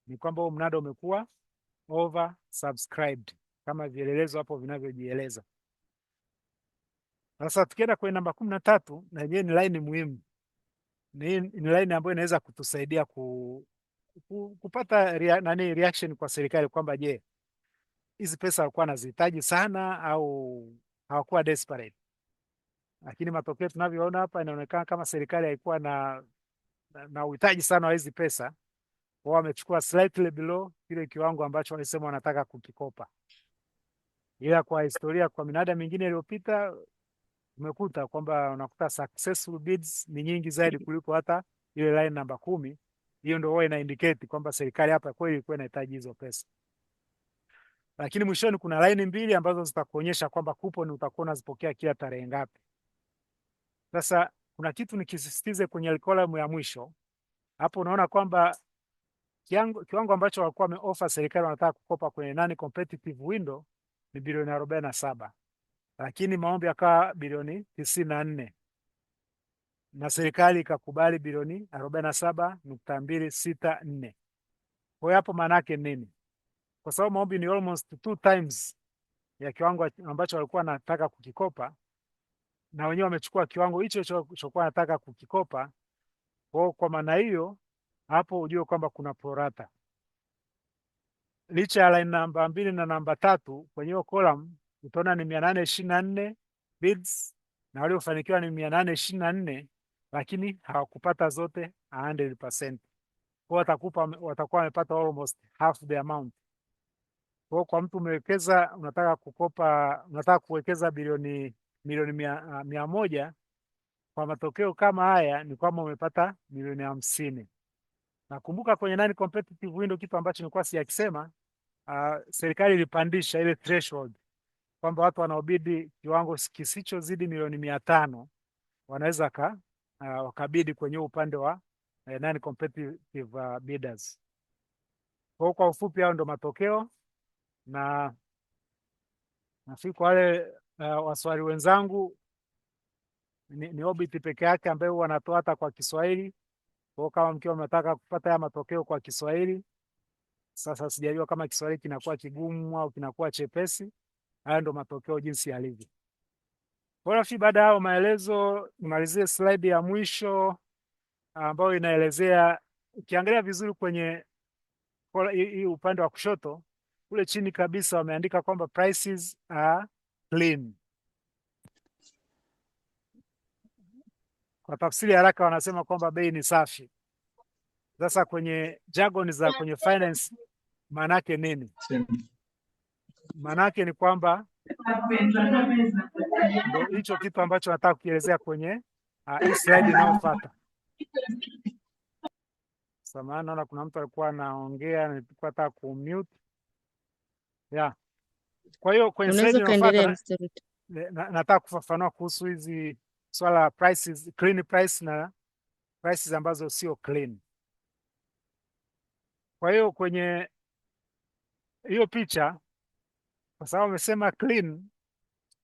ni kwamba huo mnada umekuwa over subscribed kama vielelezo hapo vinavyojieleza. Sasa tukienda kwenye namba 13 na yenyewe ni line muhimu, ni line ambayo inaweza kutusaidia kupata reaction kwa serikali kwamba je, hizi pesa walikuwa wanazihitaji sana au hawakuwa desperate. Lakini matokeo tunavyoona hapa, inaonekana kama serikali haikuwa na uhitaji sana wa hizi pesa, wao wamechukua slightly below kile kiwango ambacho walisema wanataka kukikopa. Ila kwa historia, kwa minada mingine iliyopita, umekuta kwamba unakuta successful bids ni nyingi zaidi kuliko hata ile line namba 10. Hiyo ndio huwa ina indicate kwamba serikali hapa kweli ilikuwa inahitaji hizo pesa. Lakini mwishoni kuna line mbili ambazo zitakuonyesha kwamba coupon utakuwa unazipokea kila tarehe ngapi. Sasa kuna kitu nikisisitize kwenye column ya mwisho hapo, unaona kwamba kiwango ambacho walikuwa wameoffer serikali wanataka kukopa kwenye non competitive window ni bilioni 47, lakini maombi yakawa bilioni 94 na serikali ikakubali bilioni 47.264. Kwa hiyo hapo maana yake nini? Kwa sababu maombi ni almost 2 times ya kiwango ambacho walikuwa wanataka kukikopa, na wenyewe wamechukua kiwango hicho chokuwa wanataka kukikopa. Kwa maana hiyo hapo ujue kwamba kuna prorata. Licha ya line namba 2 na namba 3 kwenye hiyo column utaona ni 824 bids na waliofanikiwa ni 824, lakini hawakupata zote 100%. Kwa watakuwa wamepata almost half the amount. Kwa mtu umewekeza, unataka kuwekeza milioni 100, kwa matokeo kama haya ni kwamba umepata milioni 50. Nakumbuka kwenye non competitive window kitu ambacho nilikuwa sijakisema, serikali ilipandisha ile threshold kwamba watu wanaobidi kiwango kisichozidi milioni 500 wanaweza wakabidi kwenye upande wa non competitive bidders. Kwa ufupi, hao ndo matokeo, na nafikiri kwa wale waswali wenzangu ni Obit peke yake ambaye wanatoa hata kwa Kiswahili. Kwa kama mkiwa mnataka kupata haya matokeo kwa Kiswahili, sasa sijajua kama Kiswahili kinakuwa kigumu au kinakuwa chepesi. Haya ndo matokeo jinsi yalivyo. Kwa nafikiri baada ya maelezo nimalizie slide ya mwisho ambayo inaelezea, ukiangalia vizuri kwenye hii upande wa kushoto kule chini kabisa wameandika kwamba prices are clean. Kwa tafsiri haraka wanasema kwamba bei ni safi. Sasa kwenye jargon za kwenye finance maana yake nini? Maana yake ni kwamba ndio hicho kitu ambacho nataka kukielezea kwenye hii slide inayofuata. Samahani, naona kuna mtu alikuwa anaongea, nilikuwa nataka kumute. Yeah. Kwa hiyo kwenye slide inayofuata nataka kufafanua kuhusu hizi swala prices, clean price na prices ambazo sio clean. Kwa hiyo kwenye hiyo picha, kwa sababu amesema clean,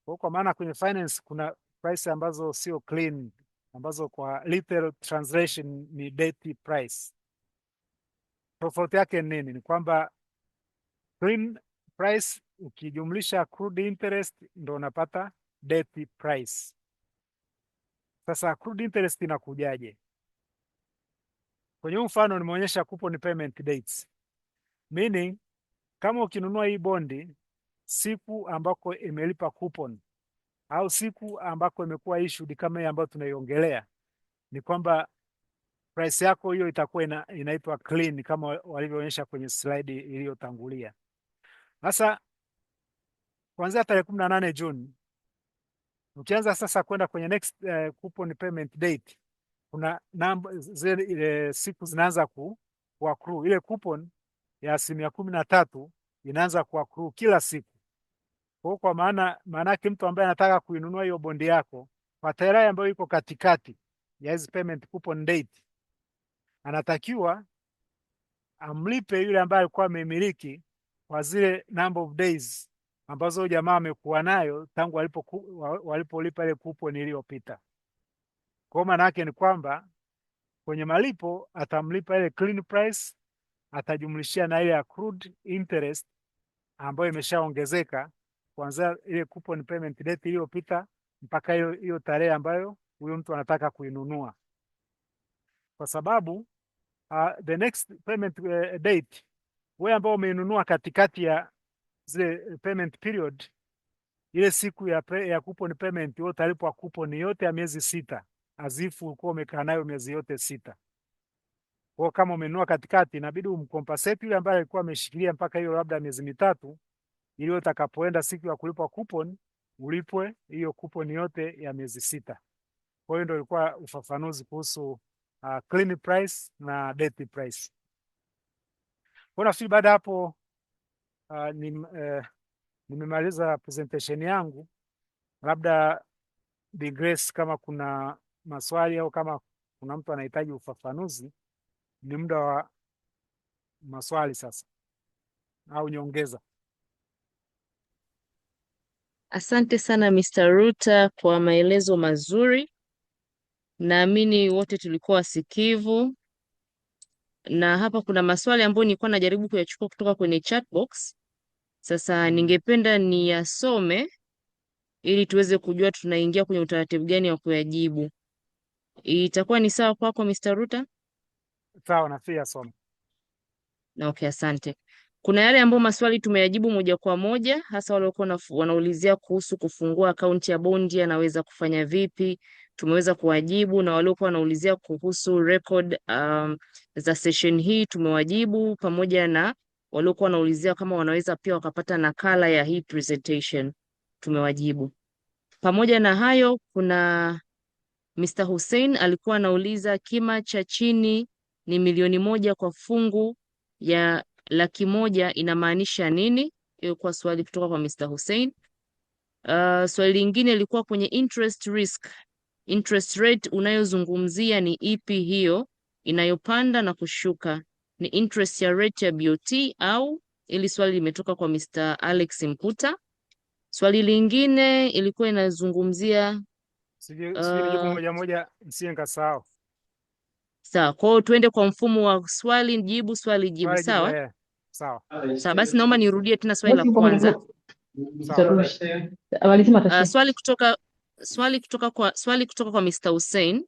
kwa maana kwenye finance kuna price ambazo sio clean, ambazo kwa literal translation ni dirty price. Tofauti yake nini? Ni kwamba clean price ukijumlisha accrued interest ndo unapata dirty price. Sasa accrued interest inakujaje? Kwenye mfano nimeonyesha coupon payment dates. Meaning kama ukinunua hii bondi siku ambako imelipa coupon au siku ambako imekuwa issued kama hii ambayo tunaiongelea, ni kwamba price yako hiyo itakuwa inaitwa clean kama walivyoonyesha kwenye slide iliyotangulia. Sasa kuanzia tarehe 18 Juni ukianza sasa kwenda kwenye next coupon payment date, kuna zile siku zinaanza kuaccrue. Ile coupon ya 13% inaanza kuaccrue kila siku. Kwa maana yake mtu ambaye anataka kuinunua hiyo bondi yako kwa tarehe ambayo iko katikati ya hizo payment coupon date, anatakiwa amlipe yule ambaye alikuwa amemiliki kwa zile number of days ambazo jamaa amekuwa nayo tangu walipolipa ile coupon iliyopita. Kwa maana yake ni kwamba kwenye malipo atamlipa ile clean price, atajumlishia na ile accrued interest ambayo imeshaongezeka kuanzia ile coupon payment date iliyopita mpaka hiyo tarehe ambayo huyo mtu anataka kuinunua, kwa sababu the next payment date, wewe ambao umeinunua katikati ya zile payment period, ile siku ya coupon payment wewe utalipwa coupon yote ya miezi 6 azifu ulikuwa umekaa nayo miezi yote 6. Kwa kama umenunua katikati, inabidi umcompensate yule ambaye alikuwa ameshikilia mpaka hiyo labda miezi 3, ili utakapoenda siku ya kulipwa coupon ulipwe hiyo coupon yote ya miezi 6. Kwa hiyo ndio ilikuwa ufafanuzi kuhusu clean price na dirty price. Kwa nafikiri baada hapo nimemaliza presentation yangu. Labda Bi Grace, kama kuna maswali au kama kuna mtu anahitaji ufafanuzi, ni muda wa maswali sasa au nyongeza. Asante sana Mr. Ruta kwa maelezo mazuri. Naamini wote tulikuwa wasikivu, na hapa kuna maswali ambayo nilikuwa najaribu kuyachukua kutoka kwenye chat box. Sasa ningependa niyasome ili tuweze kujua tunaingia kwenye utaratibu gani wa kuyajibu. Itakuwa ni sawa kwako Mr. Ruta? Sawa, nafikiri asome. Okay, asante. Kuna yale ambayo maswali tumeyajibu moja kwa moja, hasa wale walikuwa wanaulizia kuhusu kufungua akaunti ya bondi anaweza kufanya vipi, tumeweza kuwajibu, na waliokuwa wanaulizia kuhusu record za session hii tumewajibu, pamoja na waliokuwa wanaulizia kama wanaweza pia wakapata nakala ya hii presentation tumewajibu. Pamoja na hayo, kuna Mr. Hussein alikuwa anauliza kima cha chini ni 1,000,000 kwa fungu ya 100,000 inamaanisha nini? Hiyo kwa swali kutoka kwa Mr. Hussein. Swali lingine ilikuwa kwenye interest risk. Interest rate unayozungumzia ni ipi hiyo inayopanda na kushuka? Ni interest ya rate ya BOT au? Ili swali limetoka kwa Mr. Alex Mputa. Swali lingine ilikuwa inazungumzia Sijui jibu moja moja nisije nikasahau. Sawa, kwa hiyo tuende kwa mfumo wa swali jibu, swali jibu. Sawa Sawa. sawa, basi naomba nirudie tena swali la kwanza. Swali kutoka kwa Mr. Hussein.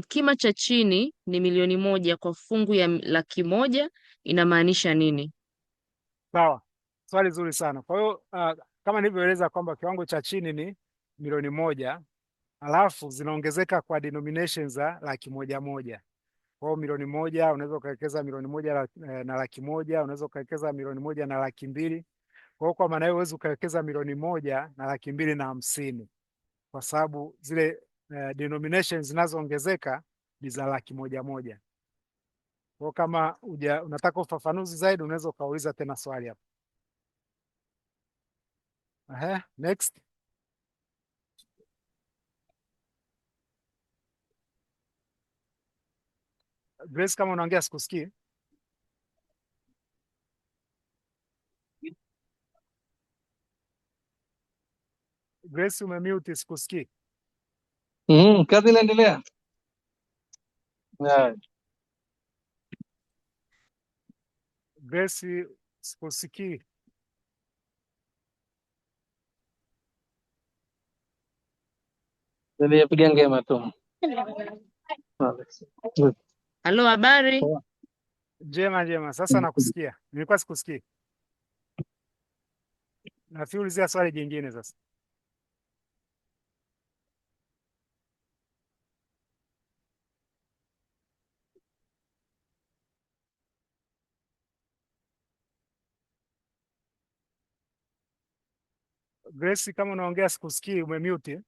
Kima cha chini ni 1,000,000 kwa fungu ya 100,000 inamaanisha nini? Sawa, swali zuri sana. Kwa hiyo kama nilivyoeleza kwamba kiwango cha chini ni 1,000,000, alafu zinaongezeka kwa denomination za 100,000. Kwa hiyo 1,000,000 unaweza ukawekeza 1,000,000 na 100,000, unaweza ukawekeza 1,000,000 na 200,000. Kwa hiyo kwa maana hiyo huwezi ukawekeza 1,000,000 na 250,000 kwa sababu zile denominations zinazoongezeka ni za 100,000. Kwa hiyo kama unataka ufafanuzi zaidi unaweza ukauliza tena swali hapo. Next. Grace, kama unaongea sikusikii. Grace, umemute, sikusikii. Kazi inaendelea. Grace, sikusikii. Nilipiga ngema tu. Halo, habari? Njema. Sasa nakusikia. Nilikuwa sikusikii. Nafiulizia swali jingine sasa. Grace, kama unaongea sikusikii, umemute.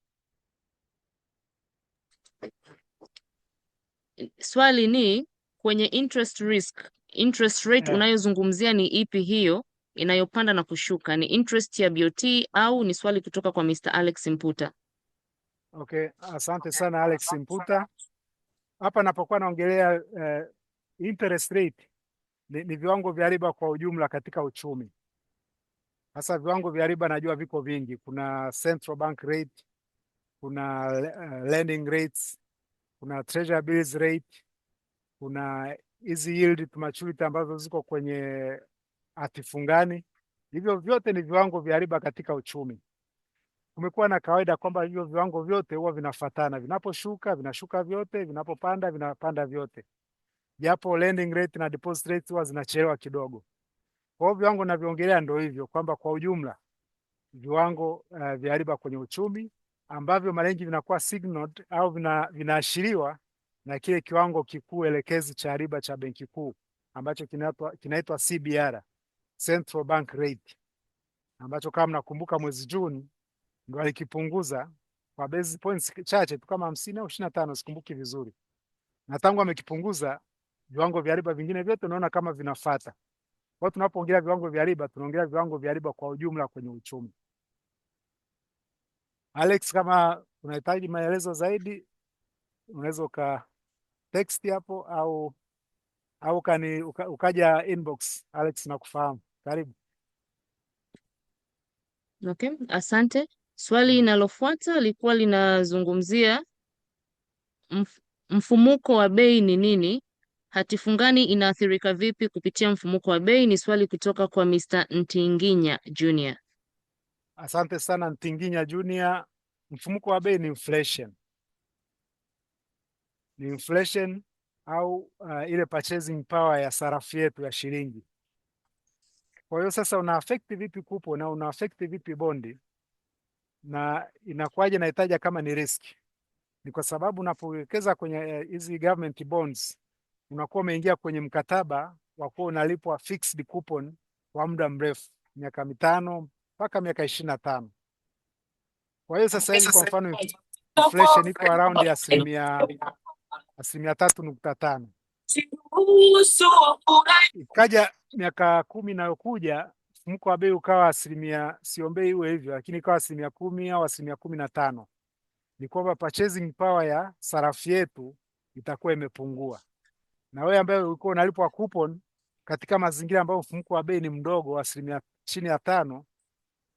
Swali ni kwenye interest risk, interest rate unayozungumzia ni ipi hiyo inayopanda na kushuka? Ni interest ya BOT au ni swali kutoka kwa Mr. Alex Mputa? Okay, asante sana Alex Mputa. Hapa napokuwa naongelea interest rate ni viwango vya riba kwa ujumla katika uchumi. Sasa viwango vya riba najua viko vingi. Kuna central bank rate, kuna lending rates, kuna treasury bills rate, kuna hizi yield to maturity ambazo ziko kwenye hati fungani. Hivyo vyote ni viwango vya riba katika uchumi. kumekuwa na kawaida kwamba hivyo viwango vyote huwa vinafuatana, vinaposhuka vinashuka vyote, vinapopanda vinapanda vyote, japo lending rate na deposit rate huwa zinachelewa kidogo. Kwa hiyo viwango navyoongelea ndio hivyo, kwamba kwa ujumla viwango vya riba kwenye uchumi ambavyo mara nyingi vinakuwa signaled au vinaashiriwa na kile kiwango kikuu elekezi cha riba cha Benki Kuu ambacho kinaitwa CBR, Central Bank Rate, ambacho kama mnakumbuka mwezi Juni ndo alikipunguza kwa basis points chache tu kama 50 au 25, sikumbuki vizuri, na tangu amekipunguza viwango vya riba vingine vyote unaona kama vinafuata. Kwa hiyo tunapoongelea viwango vya riba tunaongelea viwango vya riba kwa ujumla kwenye uchumi. Alex, kama unahitaji maelezo zaidi unaweza uka text hapo au ukaja inbox. Alex, nakufahamu, karibu. Okay, asante. Swali linalofuata lilikuwa linazungumzia mfumuko wa bei ni nini? Hati fungani inaathirika vipi kupitia mfumuko wa bei? Ni swali kutoka kwa Mr. Ntinginya Junior. Asante sana Ntinginya Junior. Mfumuko wa bei ni inflation. Ni inflation au ile purchasing power ya sarafu yetu ya shilingi. Kwa hiyo sasa una affect vipi kupo na una affect vipi bondi, na inakuwaje naitaja kama ni risk? Ni kwa sababu unapowekeza kwenye hizi government bonds unakuwa umeingia kwenye mkataba wa kuwa unalipwa fixed coupon kwa muda mrefu, miaka 5 mpaka miaka 25. Kwa hiyo sasa hivi kwa mfano inflation iko around ya 3.5. Ikaja miaka 10 inayokuja mfumuko wa bei ukawa 1%, siombei iwe hivyo, lakini ikawa 10% au 15%, ni kwamba purchasing power ya sarafu yetu itakuwa imepungua. Na wewe ambaye ulikuwa unalipwa coupon katika mazingira ambayo mfumuko wa bei ni mdogo wa chini ya 5,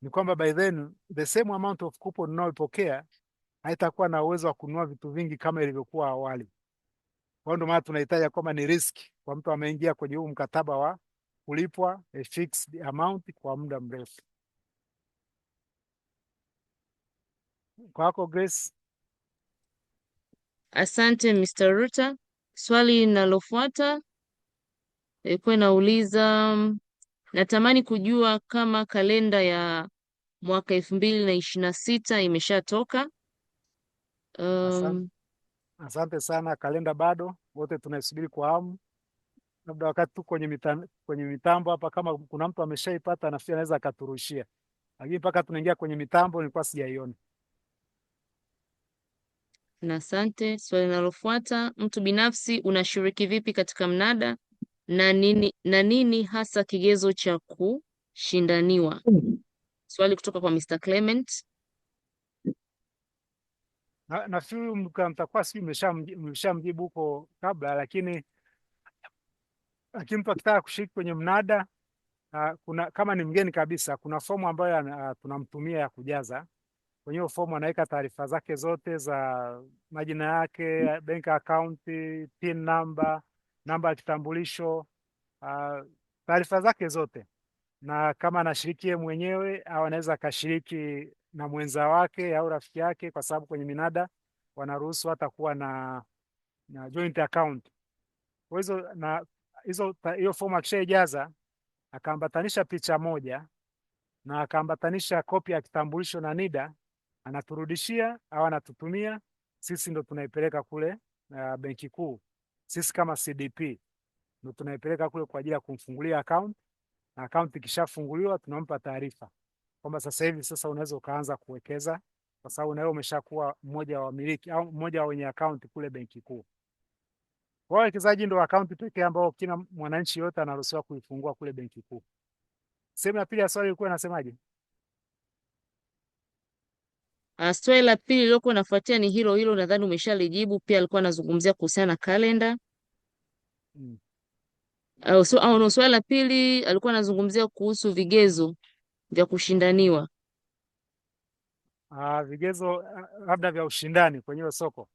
ni kwamba by then the same amount of coupon unayoipokea haitakuwa na uwezo wa kununua vitu vingi kama ilivyokuwa awali. Kwa hiyo ndio maana tunahitaji kwamba ni risk kwa mtu ameingia kwenye huu mkataba wa kulipwa a fixed amount kwa muda mrefu. Kwako Grace. Asante Mr. Ruta. Swali linalofuata ilikuwa inauliza, natamani kujua kama kalenda ya mwaka 2026 imeshatoka. Asante sana. Kalenda bado, wote tunaisubiri kwa hamu. Labda wakati tu kwenye mitambo hapa, kama kuna mtu ameshaipata nafikiri anaweza akaturushia, lakini mpaka tunaingia kwenye mitambo nilikuwa sijaiona. Na asante. Swali linalofuata, mtu binafsi unashiriki vipi katika mnada na nini hasa kigezo cha kushindaniwa? Swali kutoka kwa Mr. Clement. Nafikiri mtakuwa sijui mmeshamjibu huko kabla, lakini mtu akitaka kushiriki kwenye mnada kuna, kama ni mgeni kabisa, kuna fomu ambayo tunamtumia ya kujaza. Kwenye hiyo fomu anaweka taarifa zake zote za majina yake, bank account, PIN number, namba ya kitambulisho, taarifa zake zote, na kama anashiriki yeye mwenyewe au anaweza akashiriki na mwenza wake au rafiki yake, kwa sababu kwenye minada wanaruhusu hata kuwa na joint account. Kwa hiyo fomu akishaijaza akaambatanisha picha moja na akaambatanisha kopi ya kitambulisho na NIDA, anaturudishia au anatutumia sisi, ndo tunaipeleka kule Benki Kuu. Sisi kama CDP ndo tunaipeleka kule kwa ajili ya kumfungulia account, na account ikishafunguliwa tunampa taarifa kwamba sasa hivi unaweza ukaanza kuwekeza, kwa sababu na wewe umeshakuwa mmoja wa wamiliki au mmoja wa wenye account kule Benki Kuu. Kwa wawekezaji ndo account pekee ambao kila mwananchi yote anaruhusiwa kuifungua kule Benki Kuu. Sehemu ya pili ya swali ilikuwa inasemaje? Swali la pili lilokuwa nafuatia ni hilo hilo, nadhani umeshalijibu. Pia alikuwa anazungumzia kuhusiana na kalenda. Swali la pili alikuwa anazungumzia kuhusu vigezo vya kushindaniwa. Vigezo labda vya ushindani kwenye soko.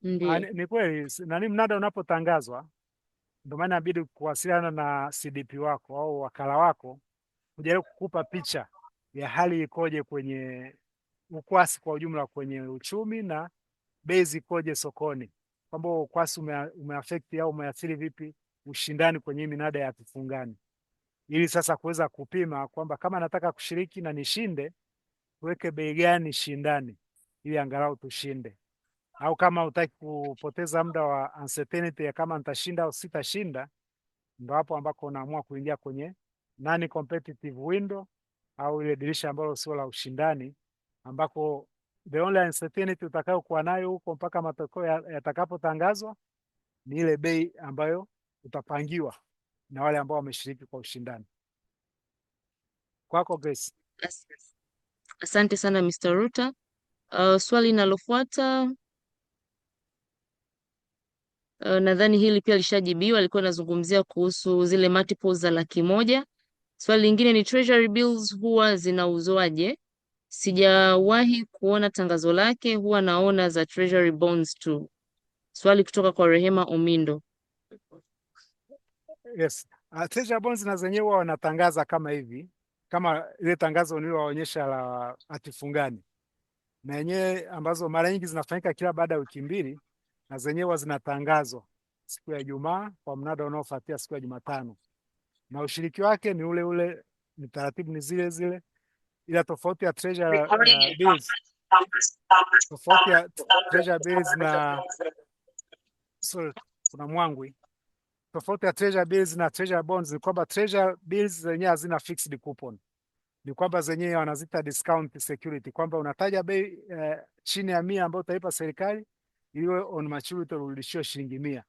Ndiyo. Ni kweli mnada unapotangazwa, ndio maana inabidi kuwasiliana na CDP wako au wakala wako kujaribu kukupa picha ya hali ikoje kwenye ukwasi kwa ujumla kwenye uchumi na bei zikoje sokoni, kwamba ukwasi umeaffect au umeathiri vipi ushindani kwenye minada ya hatifungani, ili sasa kuweza kupima kwamba kama nataka kushiriki na nishinde, tuweke bei gani shindani ili angalau tushinde, au kama hutaki kupoteza muda wa uncertainty ya kama nitashinda au sitashinda, ndo hapo ambako unaamua kuingia kwenye non competitive window au ile dirisha ambalo sio la ushindani, ambako the only uncertainty utakayokuwa nayo huko mpaka matokeo yatakapotangazwa ni ile bei ambayo utapangiwa na wale ambao wameshiriki kwa ushindani. Kwako Grace. Asante sana Mr. Ruta. Swali linalofuata nadhani hili pia lishajibiwa, alikuwa anazungumzia kuhusu zile multiples za 100,000. Swali lingine ni treasury bills huwa zinauzwaje? Sijawahi kuona tangazo lake, huwa naona za treasury bonds tu. Swali kutoka kwa Rehema Omindo. Yes. Treasury bonds na zenyewe huwa wanatangaza kama hivi, kama ile tangazo nililowaonyesha la hatifungani, na yenyewe ambazo mara nyingi zinafanyika kila baada ya wiki mbili, na zenyewe huwa zinatangazwa siku ya Ijumaa kwa mnada unaofuatia siku ya Jumatano, na ushiriki wake ni ule ule, ni taratibu ni zile zile, ila tofauti ya treasury bills, tofauti ya treasury bills na sorry, kuna mwangwi. Tofauti ya treasury bills na treasury bonds ni kwamba treasury bills zenyewe hazina fixed coupon, ni kwamba zenyewe wanazita discount security, kwamba unataja bei chini ya 100 ambayo utaipa serikali, iwe on maturity urudishiwe shilingi 100.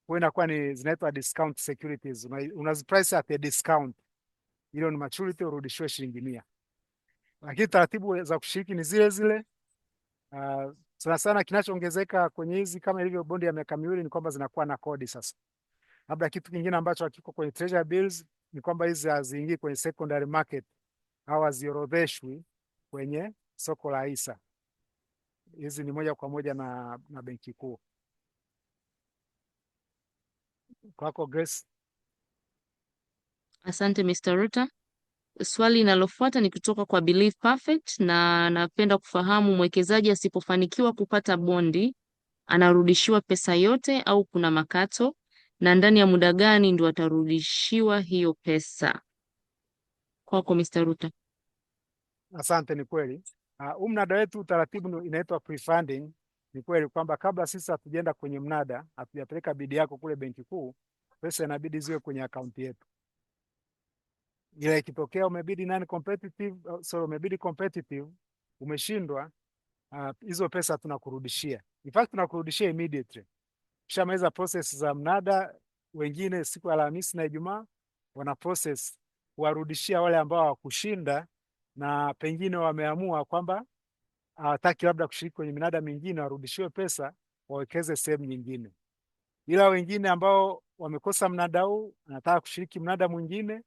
Kwa inakuwa ni zinaitwa discount securities, unaziprice at a discount, ile on maturity urudishiwe shilingi 100. Lakini taratibu za kushiriki ni zile zile. Sana sana kinachoongezeka kwenye hizi kama ilivyo bondi ya miaka miwili ni kwamba zinakuwa na kodi sasa. Labda kitu kingine ambacho hakiko kwenye treasury bills ni kwamba hizi haziingii kwenye secondary market au haziorodheshwi kwenye soko la hisa. Hizi ni moja kwa moja na Benki Kuu. Kwako Grace. Asante Mr. Ruta. Swali linalofuata ni kutoka kwa Believe Perfect, na napenda kufahamu mwekezaji asipofanikiwa kupata bondi anarudishiwa pesa yote au kuna makato, na ndani ya muda gani ndio atarudishiwa hiyo pesa? Kwako Mr. Ruta. Asante. Ni kweli mnada wetu taratibu inaitwa pre-funding. Ni kweli kwamba kabla sisi hatujaenda kwenye mnada, hatujapeleka bidi yako kule Benki Kuu, pesa inabidi ziwe kwenye akaunti yetu. Ila ikitokea umebidi non competitive, umebidi competitive, umeshindwa, hizo pesa tunakurudishia. In fact tunakurudishia immediately. Kishamaliza process za mnada, wengine siku ya Alhamisi na Ijumaa wana process kuwarudishia wale ambao hawakushinda na pengine wameamua kwamba hawataki labda kushiriki kwenye minada mingine, warudishiwe pesa wawekeze sehemu nyingine. Ila wengine ambao wamekosa mnada huu, anataka kushiriki mnada mwingine,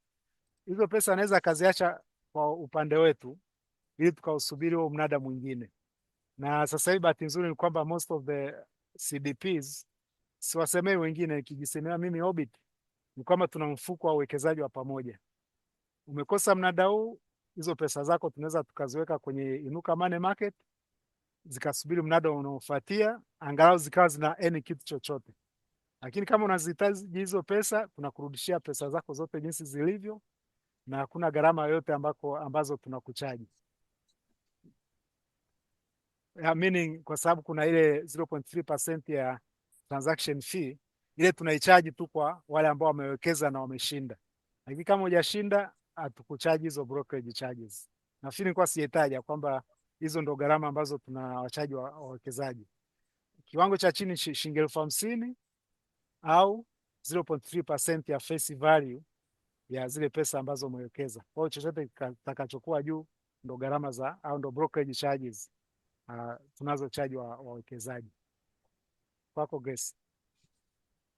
hizo pesa anaweza akaziacha kwa upande wetu ili tukausubiri huo mnada mwingine. Na sasa hivi bahati nzuri ni kwamba most of the CDPs, siwasemei wengine, nikijisemea mimi Orbit, ni kwamba tuna mfuko wa uwekezaji wa pamoja. Umekosa mnada huu, hizo pesa zako tunaweza tukaziweka kwenye Inuka Money Market, zikasubiri mnada unaofuatia, angalau zikawa zina any kitu chochote. Lakini kama unazihitaji hizo pesa, tunakurudishia pesa zako zote jinsi zilivyo, na hakuna gharama yoyote ambazo tunakuchaji. Meaning kwa sababu kuna ile 0.3% ya transaction fee, ile tunaichaji tu kwa wale ambao wamewekeza na wameshinda. Lakini kama hujashinda, hatukuchaji hizo brokerage charges. Nafikiri kwa sihitaji kwamba hizo ndo gharama ambazo tunawachaji wawekezaji. Kiwango cha chini shilingi 50,000 au 0.3% ya face value ya zile pesa ambazo umewekeza. Kwa hiyo chochote kitakachokuwa juu ndo gharama za au ndo brokerage charges tunazochaji wawekezaji. Kwako Grace.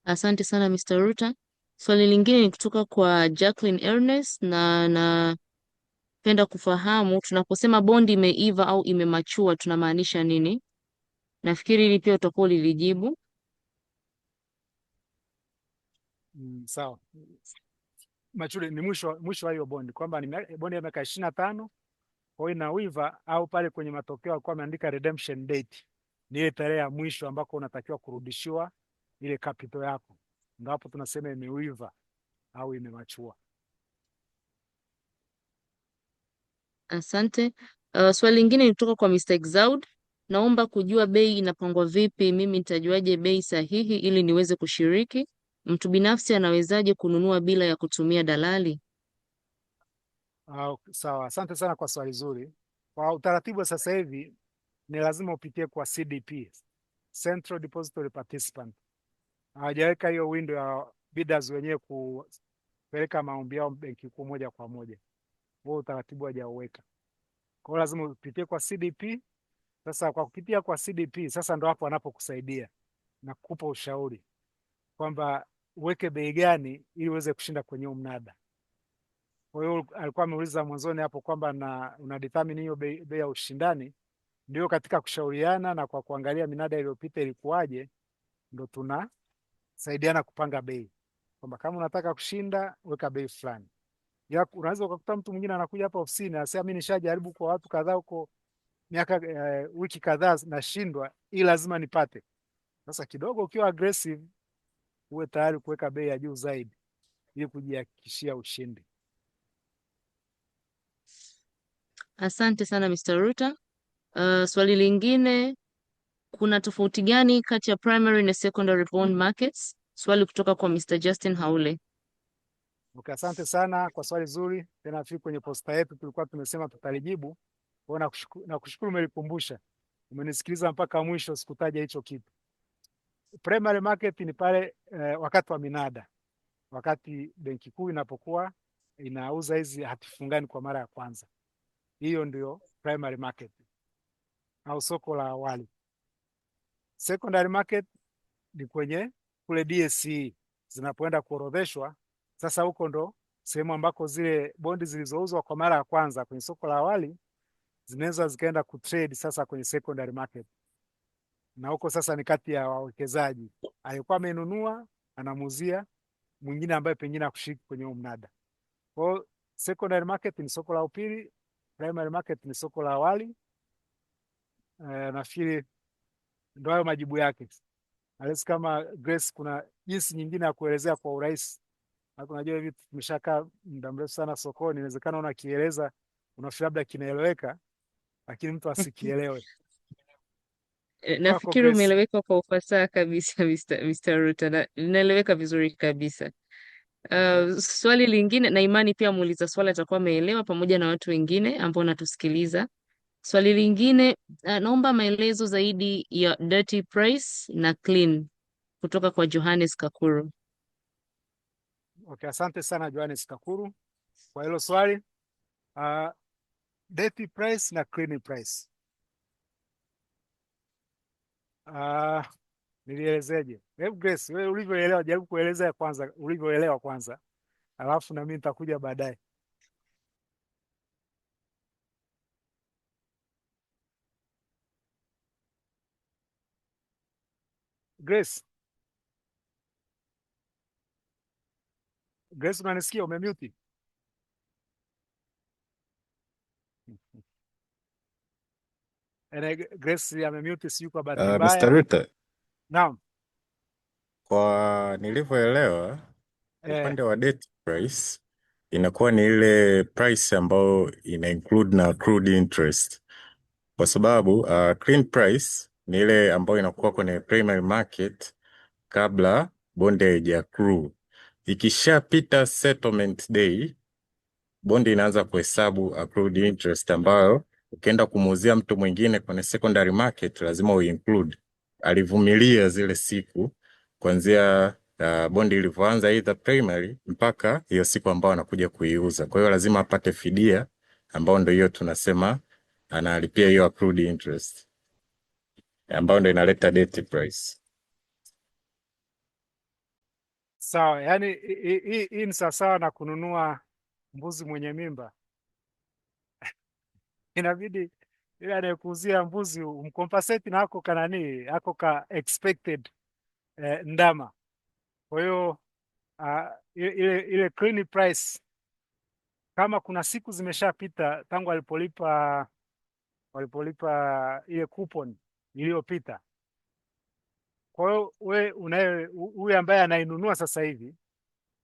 Asante sana Mr. Ruta. Swali lingine ni kutoka kwa Jacqueline Ernest, na napenda kufahamu tunaposema bondi imeiva au imemachua tunamaanisha nini? Nafikiri hili pia utakuwa lilijibu. Sawa. Mature ni mwisho wa hiyo bondi, kwamba ni bondi ya miaka 25, Kwa hiyo inawiva, au pale kwenye matokeo alikuwa ameandika redemption date, ni ile tarehe ya mwisho ambako unatakiwa kurudishiwa ile capital yako, ndio hapo tunasema imewiva au imemachua. Asante. Swali lingine ni kutoka kwa Mr. Exaud. Naomba kujua bei inapangwa vipi, mimi nitajuaje bei sahihi ili niweze kushiriki? Mtu binafsi anawezaje kununua bila ya kutumia dalali? Sawa, asante sana kwa swali zuri. Kwa utaratibu wa sasa hivi ni lazima upitie kwa CDP, Central Depository Participant. Hawajaweka hiyo window ya bidders wenyewe kupeleka maombi yao benki kuu moja kwa moja, huo utaratibu hawajauweka. Kwa hiyo lazima upitie kwa CDP. Sasa kwa kupitia kwa CDP, sasa ndo hapo wanapokusaidia na kukupa ushauri kwamba uweke bei gani ili uweze kushinda kwenye mnada. Kwa hiyo alikuwa ameuliza mwanzoni hapo kwamba una determine hiyo bei ya ushindani. Ndio katika kushauriana na kwa kuangalia minada iliyopita ilikuwaje, ndo tunasaidiana kupanga bei, kwamba kama unataka kushinda weka bei fulani. Unaweza ukakuta mtu mwingine anakuja hapa ofisini anasema mimi nishajaribu kwa watu kadhaa huko miaka wiki kadhaa nashindwa, ili lazima nipate. Sasa kidogo ukiwa aggressive, uwe tayari kuweka bei ya juu zaidi ili kujihakikishia ushindi. Asante sana Mr. Ruta. Swali lingine, kuna tofauti gani kati ya primary na secondary bond markets? Swali kutoka kwa Mr. Justin Haule. Okay, asante sana kwa swali zuri. Tena fiki kwenye posta yetu tulikuwa tumesema tutalijibu. Kwa nakushukuru umelikumbusha. Umenisikiliza mpaka mwisho, sikutaja hicho kitu. Primary market ni pale wakati wa minada. Wakati benki kuu inapokuwa inauza hizi hati fungani kwa mara ya kwanza. Hiyo ndio primary market au soko la awali. Secondary market ni kwenye kule DSE zinapoenda kuorodheshwa. Sasa huko ndo sehemu ambako zile bondi zilizouzwa kwa mara ya kwanza kwenye soko la awali zinaweza zikaenda kutrade sasa kwenye secondary market. Na huko sasa ni kati ya wawekezaji, alikuwa amenunua anamuuzia mwingine ambaye pengine akushiriki kwenye mnada. Kwa secondary market ni soko la upili, primary market ni soko la awali. Nafikiri ndio hayo majibu yake. Alisi kama Grace kuna jinsi nyingine ya kuelezea kwa urahisi. Unajua hivi tumeshakaa muda mrefu sana sokoni, inawezekana unakieleza unafikiri labda kinaeleweka lakini mtu asikielewe. Nafikiri umeeleweka kwa ufasaha kabisa Mr. Ruta, inaeleweka vizuri kabisa. Swali lingine, na imani pia muuliza swali atakuwa ameelewa pamoja na watu wengine ambao natusikiliza. Swali lingine, naomba maelezo zaidi ya dirty price na clean kutoka kwa Johannes Kakuru. Okay, asante sana Johannes Kakuru kwa hilo swali. Dirty price na clean price. Nilielezeje? Hebu Grace, wewe ulivyoelewa, jaribu kueleza kwanza ulivyoelewa kwanza. Alafu na mimi nitakuja baadaye. Grace. Grace, unanisikia? Umemute? Grace amemute, sio kwa bahati mbaya. Mr. Ruta, Naam. kwa nilivyoelewa upande wa debt price inakuwa ni ile price ambayo ina include na accrued interest, kwa sababu clean price ni ile ambayo inakuwa kwenye primary market kabla bondi haija accrue. Ikishapita settlement day, bondi inaanza kuhesabu accrued interest ambayo ukienda kumuuzia mtu mwingine kwenye secondary market lazima uinclude. Alivumilia zile siku kuanzia bondi ilivyoanza either primary mpaka hiyo siku ambayo anakuja kuiuza. Kwa hiyo lazima apate fidia ambayo ndio hiyo tunasema analipia hiyo accrued interest ambayo ndio inaleta debt price. Sawa, yani hii ni sawa na kununua mbuzi mwenye mimba. Inabidi ile anayekuuzia mbuzi umcompensate na ako kanani, ako ka expected ndama. Kwa hiyo ile clean price kama kuna siku zimeshapita tangu walipolipa ile coupon iliyopita. Kwa hiyo huyu ambaye anainunua sasa hivi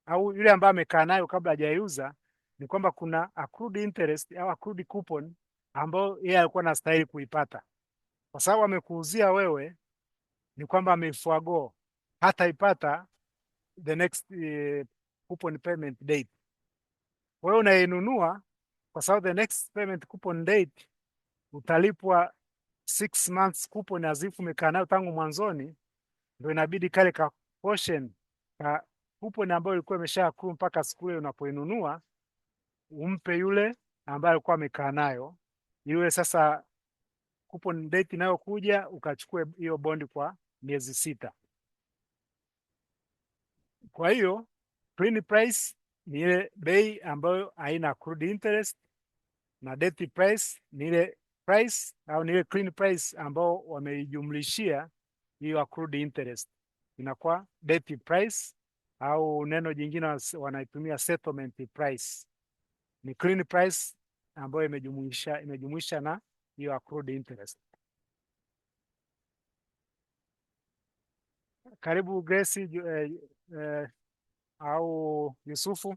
au yule ambaye amekaa nayo kabla hajaiuza, ni kwamba kuna accrued interest au accrued coupon ambayo yeye alikuwa anastahili kuipata. Kwa sababu amekuuzia wewe, ni kwamba ameiforgo, hataipata the next coupon payment date. Kwa hiyo unainunua kwa sababu the next payment coupon date utalipwa 6 months coupon azifu umekaa nayo tangu mwanzoni, ndio inabidi kale ka portion ka coupon ambayo ilikuwa imesha accrue mpaka siku ile unapoinunua umpe yule ambaye alikuwa amekaa nayo, yule sasa coupon date inayokuja ukachukue hiyo bondi kwa miezi 6. Kwa hiyo clean price ni ile bei ambayo haina accrued interest, na debt price ni ile price au ni ile clean price ambao wameijumlishia hiyo accrued interest, inakuwa debt price, au neno jingine wanaitumia settlement price. Ni clean price ambayo imejumuisha na hiyo accrued interest. Karibu Grace au Yusufu.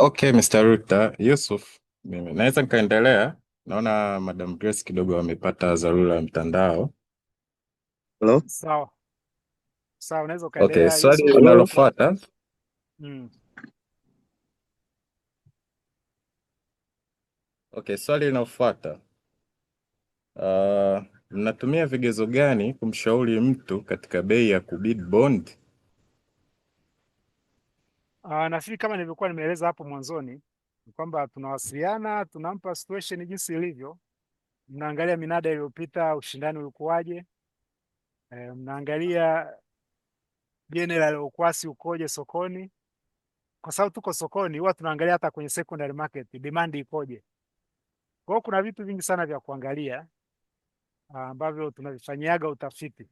Okay, Mr. Ruta, Yusuf, mimi naweza nikaendelea. Naona Madam Grace kidogo amepata dharura ya mtandao. Hello? Sawa, unaweza Okay, ukaendelea swali Yusuf. linalofuata. Okay, swali linalofuata. Mnatumia vigezo gani kumshauri mtu katika bei ya kubid bond? Nafikiri kama nilivyokuwa nimeeleza hapo mwanzoni, ni kwamba tunawasiliana, tunampa situation jinsi ilivyo. Mnaangalia minada iliyopita, ushindani ulikuwaje, mnaangalia general ukwasi ukoje sokoni, kwa sababu tuko sokoni, huwa tunaangalia hata kwenye secondary market demand ikoje. Kwa hiyo kuna vitu vingi sana vya kuangalia ambavyo tunavifanyiaga utafiti.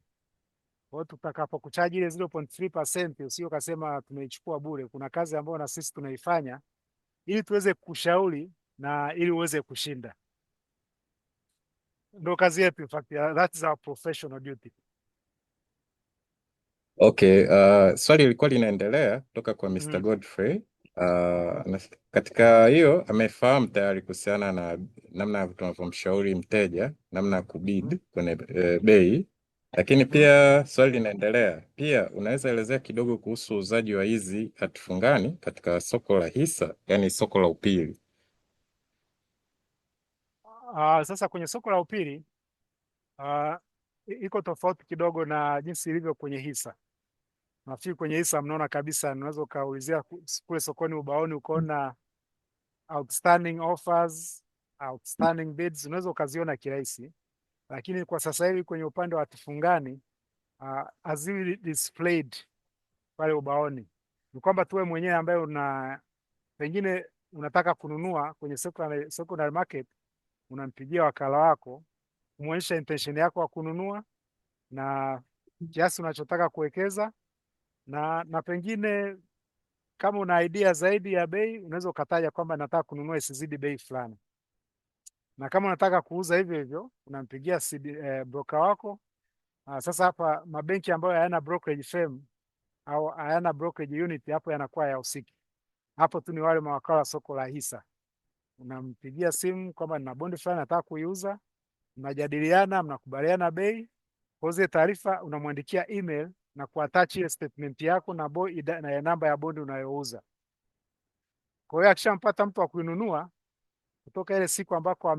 Kwa hiyo tutakapokuchaji ile 0.3% usio kasema tumeichukua bure. Kuna kazi ambayo na sisi tunaifanya ili tuweze kushauri na ili uweze kushinda. Ndio kazi yetu, in fact, that is our professional duty. Okay, swali lilikuwa linaendelea kutoka kwa Mr. Godfrey. Katika hiyo amefahamu tayari kuhusiana na namna tunavyomshauri mteja namna ya kubid kwenye bei, lakini pia swali linaendelea pia, unaweza elezea kidogo kuhusu uuzaji wa hizi hati fungani katika soko la hisa, yani soko la upili? Sasa kwenye soko la upili iko tofauti kidogo na jinsi ilivyo kwenye hisa. Nafikiri kwenye hisa mnaona kabisa, unaweza ukaulizia kule sokoni ubaoni ukaona outstanding offers, outstanding bids, unaweza ukaziona kirahisi. Lakini kwa sasa hivi kwenye upande wa hati fungani haziwi displayed pale ubaoni. Ni kwamba tuwe mwenyewe ambaye pengine unataka kununua kwenye secondary market, unampigia wakala wako kumwonyesha intention yako ya kununua na kiasi unachotaka kuwekeza, na pengine kama una idea zaidi ya bei unaweza ukataja kwamba nataka kununua isizidi bei fulani, na kama unataka kuuza hivyo hivyo unampigia broker wako. Sasa hapa mabenki ambayo hayana brokerage firm au hayana brokerage unit, hapo yanakuwa hayahusiki. Hapo tu ni wale mawakala wa soko la hisa. Unampigia simu kwamba nina bondi fulani nataka kuiuza, mnajadiliana, mnakubaliana bei. Kwa hiyo taarifa unamwandikia email na kuattach ile statement yako na namba ya bondi unayouza. Kwa hiyo akishampata mtu wa kuinunua kutoka ile siku ambako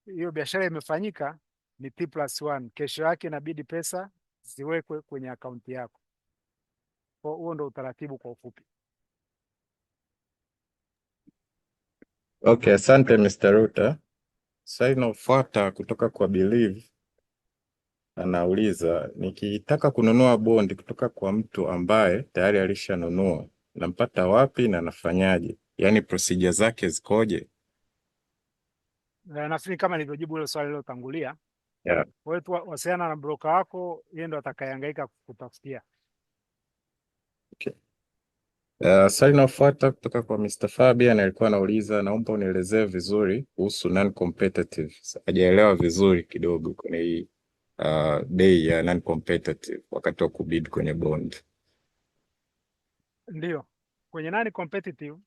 hiyo biashara imefanyika, ni T+1. Kesho yake inabidi pesa ziwekwe kwenye akaunti yako. Kwa huo ndo utaratibu kwa ufupi. Okay, asante Mr. Ruta. Sasa inafuata kutoka kwa Believe, anauliza nikitaka kununua bondi kutoka kwa mtu ambaye tayari alishanunua, nampata wapi na nafanyaje? Yaani procedure zake zikoje? Nafikiri kama nilivyojibu ile swali lilotangulia. Yeah. Kwa hiyo wasiliana na broker wako, yeye ndo atakayehangaika kutafutia. Okay. Swali linalofuata kutoka kwa Mr. Fabian alikuwa anauliza, naomba unielezee vizuri kuhusu non-competitive. Hajaelewa vizuri kidogo kwenye hii bei ya non-competitive wakati wa kubid kwenye bond. Ndio, kwenye nani competitive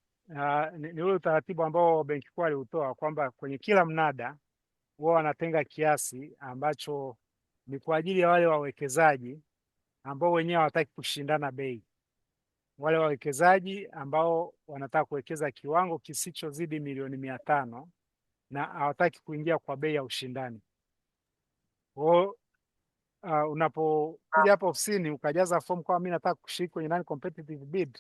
ni ule utaratibu ambao Benki Kuu aliutoa kwamba kwenye kila mnada wao wanatenga kiasi ambacho ni kwa ajili ya wale wawekezaji ambao wenyewe hawataki kushindana bei, wale wawekezaji ambao wanataka kuwekeza kiwango kisichozidi milioni 500 na hawataki kuingia kwa bei ya ushindani. Kwa unapokuja hapa ofisini ukajaza fomu kwa mimi nataka kushiriki kwenye non competitive bid,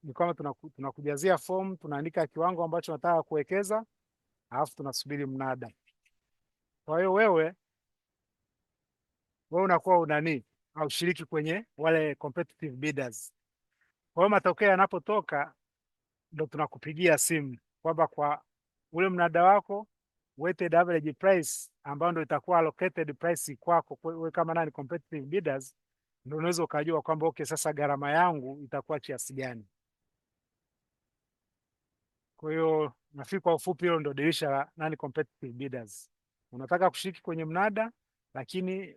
ni kwamba tunakujazia fomu, tunaandika kiwango ambacho nataka kuwekeza, alafu tunasubiri mnada. Kwa hiyo wewe unakuwa unani au shiriki kwenye wale competitive bidders. Kwa hiyo matokeo yanapotoka ndo tunakupigia simu kwamba kwa ule mnada wako weighted average price ambayo ndo itakuwa allocated price kwako wewe kama nani competitive bidders, ndio unaweza ukajua kwamba okay, sasa gharama yangu itakuwa kiasi gani. Kwa hiyo nafikiri kwa ufupi hilo ndio dirisha la nani competitive bidders. Unataka kushiriki kwenye mnada lakini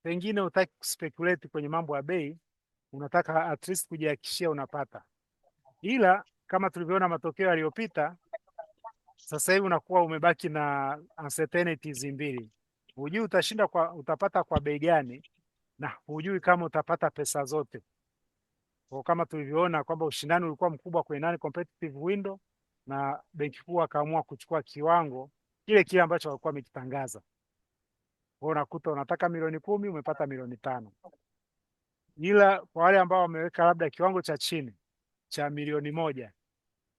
pengine hutaki kuspekulate kwenye mambo ya bei, unataka at least kujihakikishia unapata. Ila kama tulivyoona matokeo yaliyopita, sasa hivi unakuwa umebaki na uncertainties mbili. Hujui utapata kwa bei gani na hujui kama utapata pesa zote. Kwa kama tulivyoona kwamba ushindani ulikuwa mkubwa kwenye nani competitive window na Benki Kuu akaamua kuchukua kiwango kile ambacho walikuwa wamekitangaza. Kwa unakuta unataka milioni 10 umepata milioni 5. Ila kwa wale ambao wameweka labda kiwango cha chini cha milioni 1,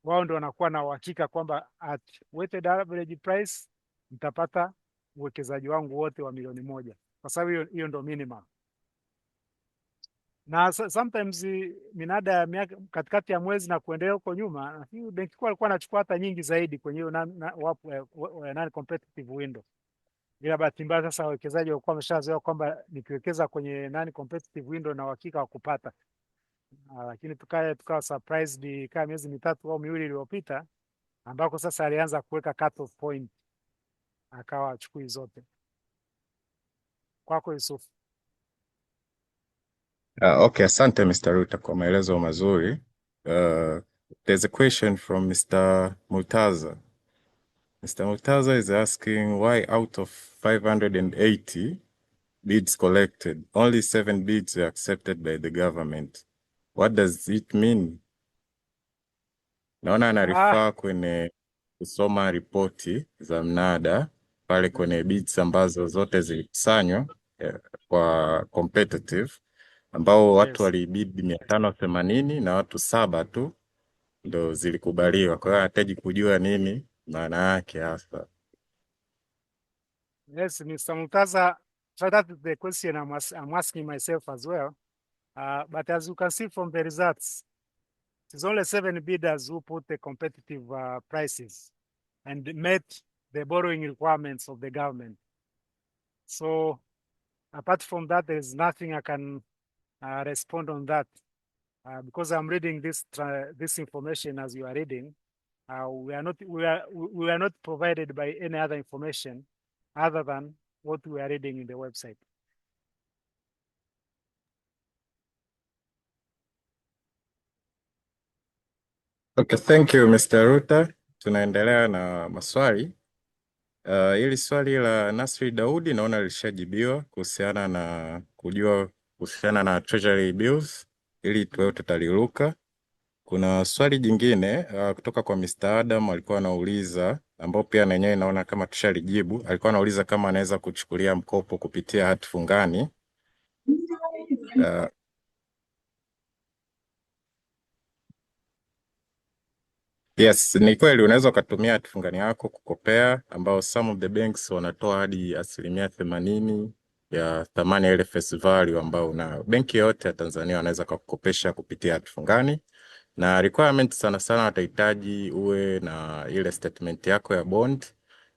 wao ndio wanakuwa na uhakika kwamba at weighted average price nitapata uwekezaji wangu wote wa milioni 1, kwa sababu hiyo ndio minimum. Na sometimes minada ya katikati ya mwezi na kuendelea huko nyuma, Benki Kuu alikuwa anachukua hata nyingi zaidi kwenye hiyo non competitive window. Ila bahati mbaya sasa wawekezaji walikuwa wameshazoea kwamba nikiwekeza kwenye non competitive window na uhakika wa kupata. Lakini tukawa surprised kama miezi 3 au 2 iliyopita ambako sasa alianza kuweka cut off point akawa achukui zote. Kwako Yusuf. Okay, asante Mr. Ruta kwa maelezo mazuri. There's a question from Mr. Murtaza. Mr. Murtaza is asking why out of 580 bids collected, only 7 bids were accepted by the government. What does it mean? Naona anarifaa kwenye kusoma ripoti za mnada pale kwenye bids ambazo zote zilikusanywa kwa competitive ambao watu walibid 580 na watu 7 tu ndo zilikubaliwa. Kwa hiyo anahitaji kujua nini maana yake hasa. Yes, Mr. Murtaza, so that is the question I'm asking myself as well. But as you can see from the results, it's only 7 bidders who put the competitive prices and met the borrowing requirements of the government. So apart from that, there is nothing I can respond on that. Because I'm reading this information as you are reading, we are not provided by any other information other than what we are reading in the website. Okay, thank you Mr. Ruta. Tunaendelea na maswali. Hili swali la Nasri Daudi naona lishajibiwa kuhusiana na kujua kuhusiana na treasury bills, ili tuwe tutaliruka. Kuna swali jingine kutoka kwa Mr. Adam alikuwa anauliza, ambao pia na yeye naona kama tushalijibu. Alikuwa anauliza kama anaweza kuchukulia mkopo kupitia hati fungani. Yes, ni kweli unaweza kutumia hati fungani yako kukopea, ambao some of the banks wanatoa hadi 80% ya thamani ya ile face value ambao unayo. Benki yote ya Tanzania wanaweza kukopesha kupitia hati fungani. Na requirement sana sana watahitaji uwe na ile statement yako ya bond,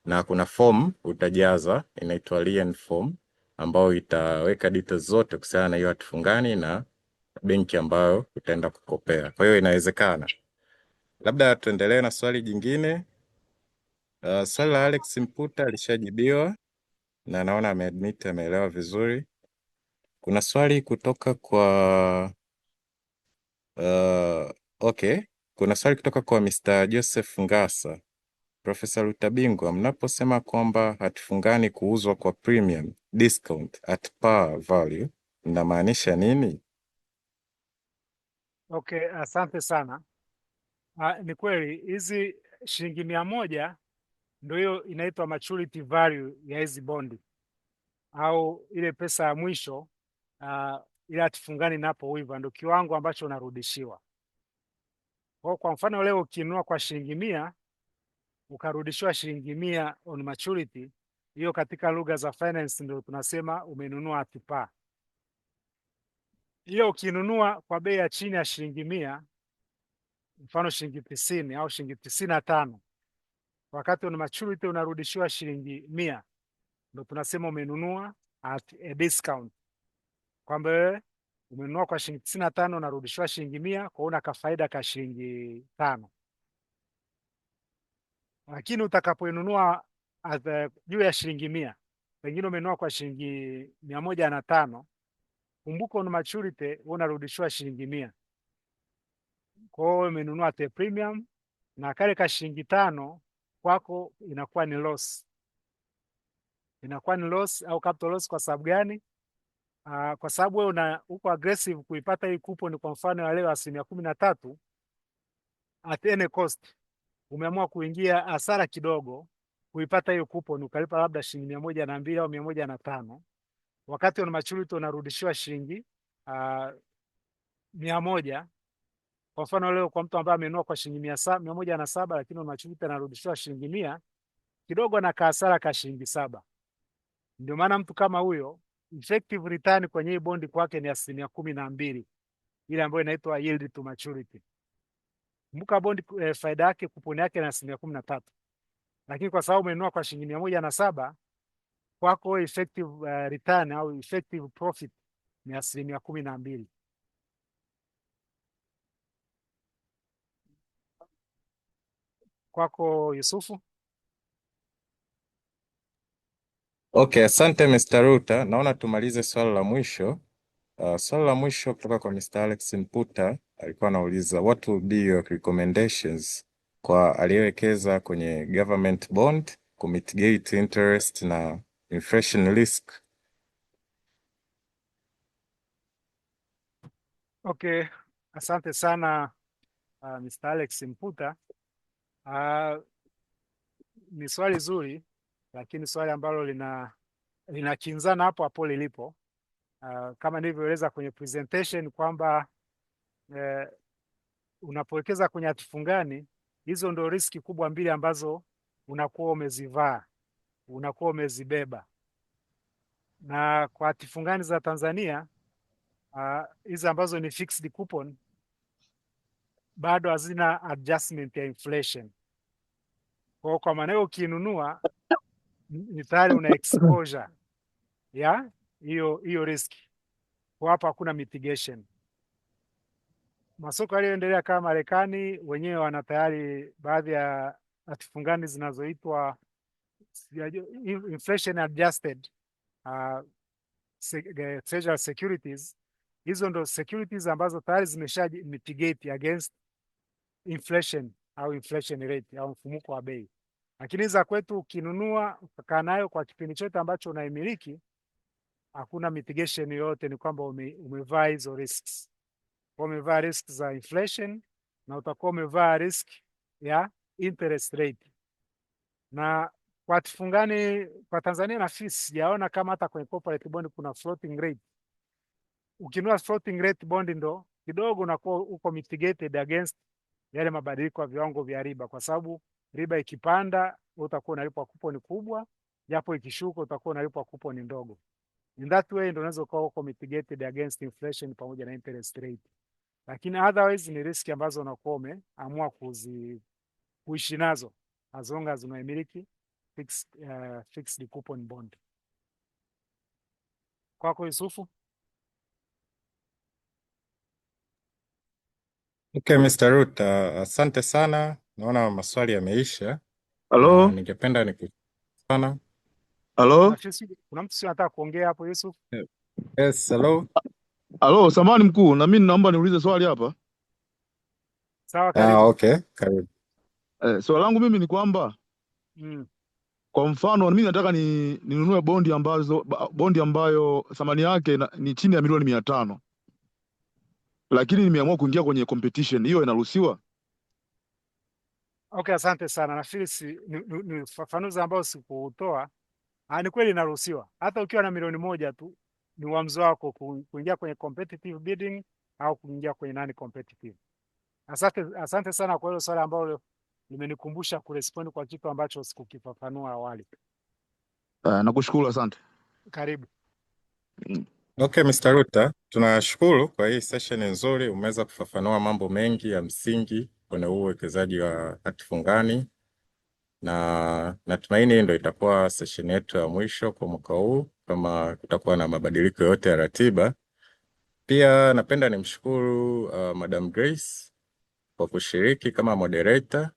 na kuna form utajaza inaitwa lien form ambao itaweka details zote kuhusiana na hiyo hati fungani na benki ambayo utaenda kukopea. Kwa hiyo inawezekana. Labda tuendelee na swali jingine. Swali la Alex Mputa alishajibiwa na naona ameadmit ameelewa vizuri. Kuna swali kutoka kwa okay. Kuna swali kutoka kwa Mr. Joseph Ngasa. Profesa Lutabingwa, mnaposema kwamba hatifungani kuuzwa kwa premium discount at par value, mnamaanisha nini? Okay, asante sana. Ni kweli hizi shilingi 100 ndio hiyo inaitwa maturity value ya hizi bondi au ile pesa ya mwisho ile hatifungani inapoiva ndio kiwango ambacho unarudishiwa. Kwa mfano leo ukinunua kwa shilingi 100 ukarudishiwa shilingi 100 on maturity, hiyo katika lugha za finance ndio tunasema umenunua at par. Hiyo ukinunua kwa bei ya chini ya shilingi 100, mfano shilingi 90 au shilingi 95, wakati on maturity unarudishiwa shilingi 100, ndio tunasema umenunua at a discount, kwamba wewe umenunua kwa shilingi 95 unarudishiwa shilingi 100, kwa una kafaida ka shilingi 5. Lakini utakapoinunua juu ya shilingi 100, pengine umenunua kwa shilingi 105, kumbuka on maturity unarudishiwa shilingi 100. Kwa hiyo umenunua at a premium na kale ka shilingi 5 kwako inakuwa ni loss. Inakuwa ni loss au capital loss. Kwa sababu gani? Kwa sababu wewe uko aggressive kuipata hii coupon, kwa mfano ya leo 13%, at any cost umeamua kuingia hasara kidogo kuipata hiyo coupon, ukalipa labda shilingi 102 au 105, wakati on maturity unarudishiwa shilingi 100. Kwa mfano leo kwa mtu ambaye amenunua kwa shilingi 107, lakini on maturity anarudishiwa shilingi 100, kidogo na hasara ka shilingi 7. Ndio maana mtu kama huyo effective return kwenye hii bondi kwake ni 12%, ile ambayo inaitwa yield to maturity. Kumbuka bondi faida yake kuponi yake ni 13%, lakini kwa sababu umenunua kwa shilingi 107, kwako effective return au effective profit ni 12%. Kwako Yusufu. Okay, asante Mr. Ruta. Naona tumalize swali la mwisho. Swali la mwisho kutoka kwa Mr. Alex Mputa alikuwa anauliza what will be your recommendations kwa aliyewekeza kwenye government bond kumitigate interest na inflation risk? Okay, asante sana Mr. Alex Mputa. Ni swali zuri, lakini swali ambalo linakinzana hapo hapo lilipo. Kama nilivyoeleza kwenye presentation kwamba unapowekeza kwenye hatifungani, hizo ndio riski kubwa mbili ambazo unakuwa umezivaa, unakuwa umezibeba. Na kwa hatifungani za Tanzania hizi ambazo ni fixed coupon bado hazina adjustment ya inflation. Kwa maana ukinunua ni tayari una exposure ya hiyo risk. Kwa hapa hakuna mitigation. Masoko yaliyoendelea kama Marekani wenyewe wana tayari baadhi ya hatifungani zinazoitwa inflation adjusted treasury securities. Hizo ndo securities ambazo tayari zimesha mitigate against inflation au inflation rate au mfumuko wa bei. Lakini za kwetu ukinunua ukakaa nayo kwa kipindi chote ambacho unaimiliki, hakuna mitigation yoyote, ni kwamba umevaa hizo risks. Kwa umevaa risk za inflation na utakuwa umevaa risk ya interest rate. Na kwa hatifungani kwa Tanzania na FIS sijaona kama hata kwenye corporate bond kuna floating rate. Ukinunua floating rate bond ndo kidogo unakuwa uko mitigated against yale mabadiliko ya viwango vya riba, kwa sababu riba ikipanda utakuwa unalipwa kuponi kubwa, japo ikishuka utakuwa unalipwa kuponi ndogo. In that way ndio unaweza kuwa uko mitigated against inflation pamoja na interest rate. Lakini otherwise ni riski ambazo unakuwa umeamua kuishi nazo as long as unaimiliki fixed coupon bond. Kwako Yusufu. Okay, Mr. Root, asante sana. Naona maswali yameisha. Halo, Ningependa sana. halo, Kuna mtu si anataka kuongea hapo Yusuf? Yes, hello. halo, samahani mkuu, na mimi naomba niulize swali hapa. Sawa, karibu. Okay, karibu. Swali langu mimi ni kwamba Mm. kwa mfano mimi nataka ninunue bondi ambayo thamani yake ni chini ya milioni 500, lakini nimeamua kuingia kwenye competition, hiyo inaruhusiwa? Okay, asante sana. Nafikiri ni ufafanuzi ambao sikuutoa. Ni kweli inaruhusiwa. Hata ukiwa na milioni 1 tu ni uamuzi wako kuingia kwenye competitive bidding au kuingia kwenye non competitive. Asante sana kwa hilo swali ambalo limenikumbusha kurespond kwa kitu ambacho sikukifafanua awali. Nakushukuru, asante. Karibu. Okay, Mr. Ruta, tunashukuru kwa hii session nzuri. Umeweza kufafanua mambo mengi ya msingi kwenye uwekezaji wa hati fungani, na natumaini ndio itakuwa session yetu ya mwisho kwa mwaka huu kama kutakuwa na mabadiliko yote ya ratiba. Pia napenda nimshukuru Madam Grace kwa kushiriki kama moderator,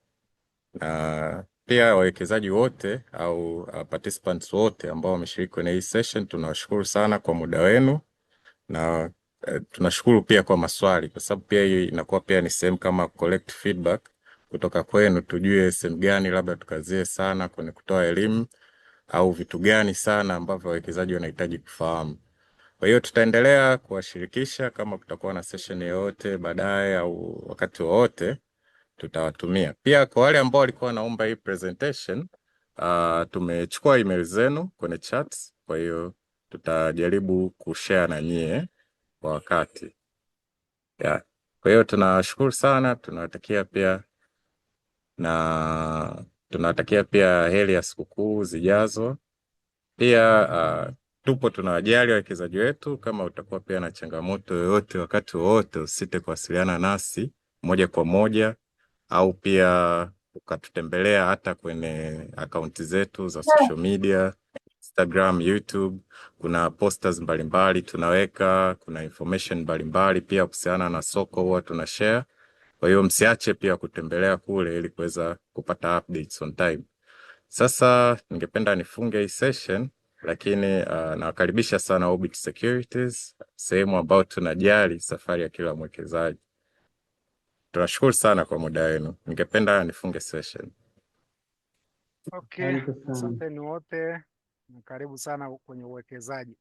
na pia wawekezaji wote au participants wote ambao wameshiriki kwenye hii session. Tunawashukuru sana kwa muda wenu, na tunashukuru pia kwa maswali, kwa sababu pia hii inakuwa pia ni sehemu kama collect feedback kutoka kwenu, tujue sehemu gani labda tukazie sana kwenye kutoa elimu au vitu gani sana ambavyo wawekezaji wanahitaji kufahamu. Kwa hiyo tutaendelea kuwashirikisha kama kutakuwa na session yoyote baadaye au wakati wowote tutawatumia. Pia kwa wale ambao walikuwa wanaomba hii presentation, tumechukua email zenu kwenye chats, kwa hiyo tutajaribu kushare na nyie kwa wakati. Kwa hiyo tunashukuru sana, tunawatakia pia heri ya sikukuu zijazo. Pia tupo tunawajali wawekezaji wetu. Kama utakuwa pia na changamoto yoyote wakati wowote, usite kuwasiliana nasi moja kwa moja, au pia ukatutembelea hata kwenye akaunti zetu za social media, Instagram, YouTube. Kuna posters mbalimbali tunaweka, kuna information mbalimbali pia kuhusiana na soko huwa tunashare. Kwa hiyo msiache pia kutembelea kule ili kuweza kupata updates on time. Sasa ningependa nifunge hii session, lakini nawakaribisha sana Orbit Securities, sehemu ambayo tunajali safari ya kila mwekezaji. Tunashukuru sana kwa muda wenu. Ningependa nifunge session. Okay, asanteni wote na karibu sana kwenye uwekezaji.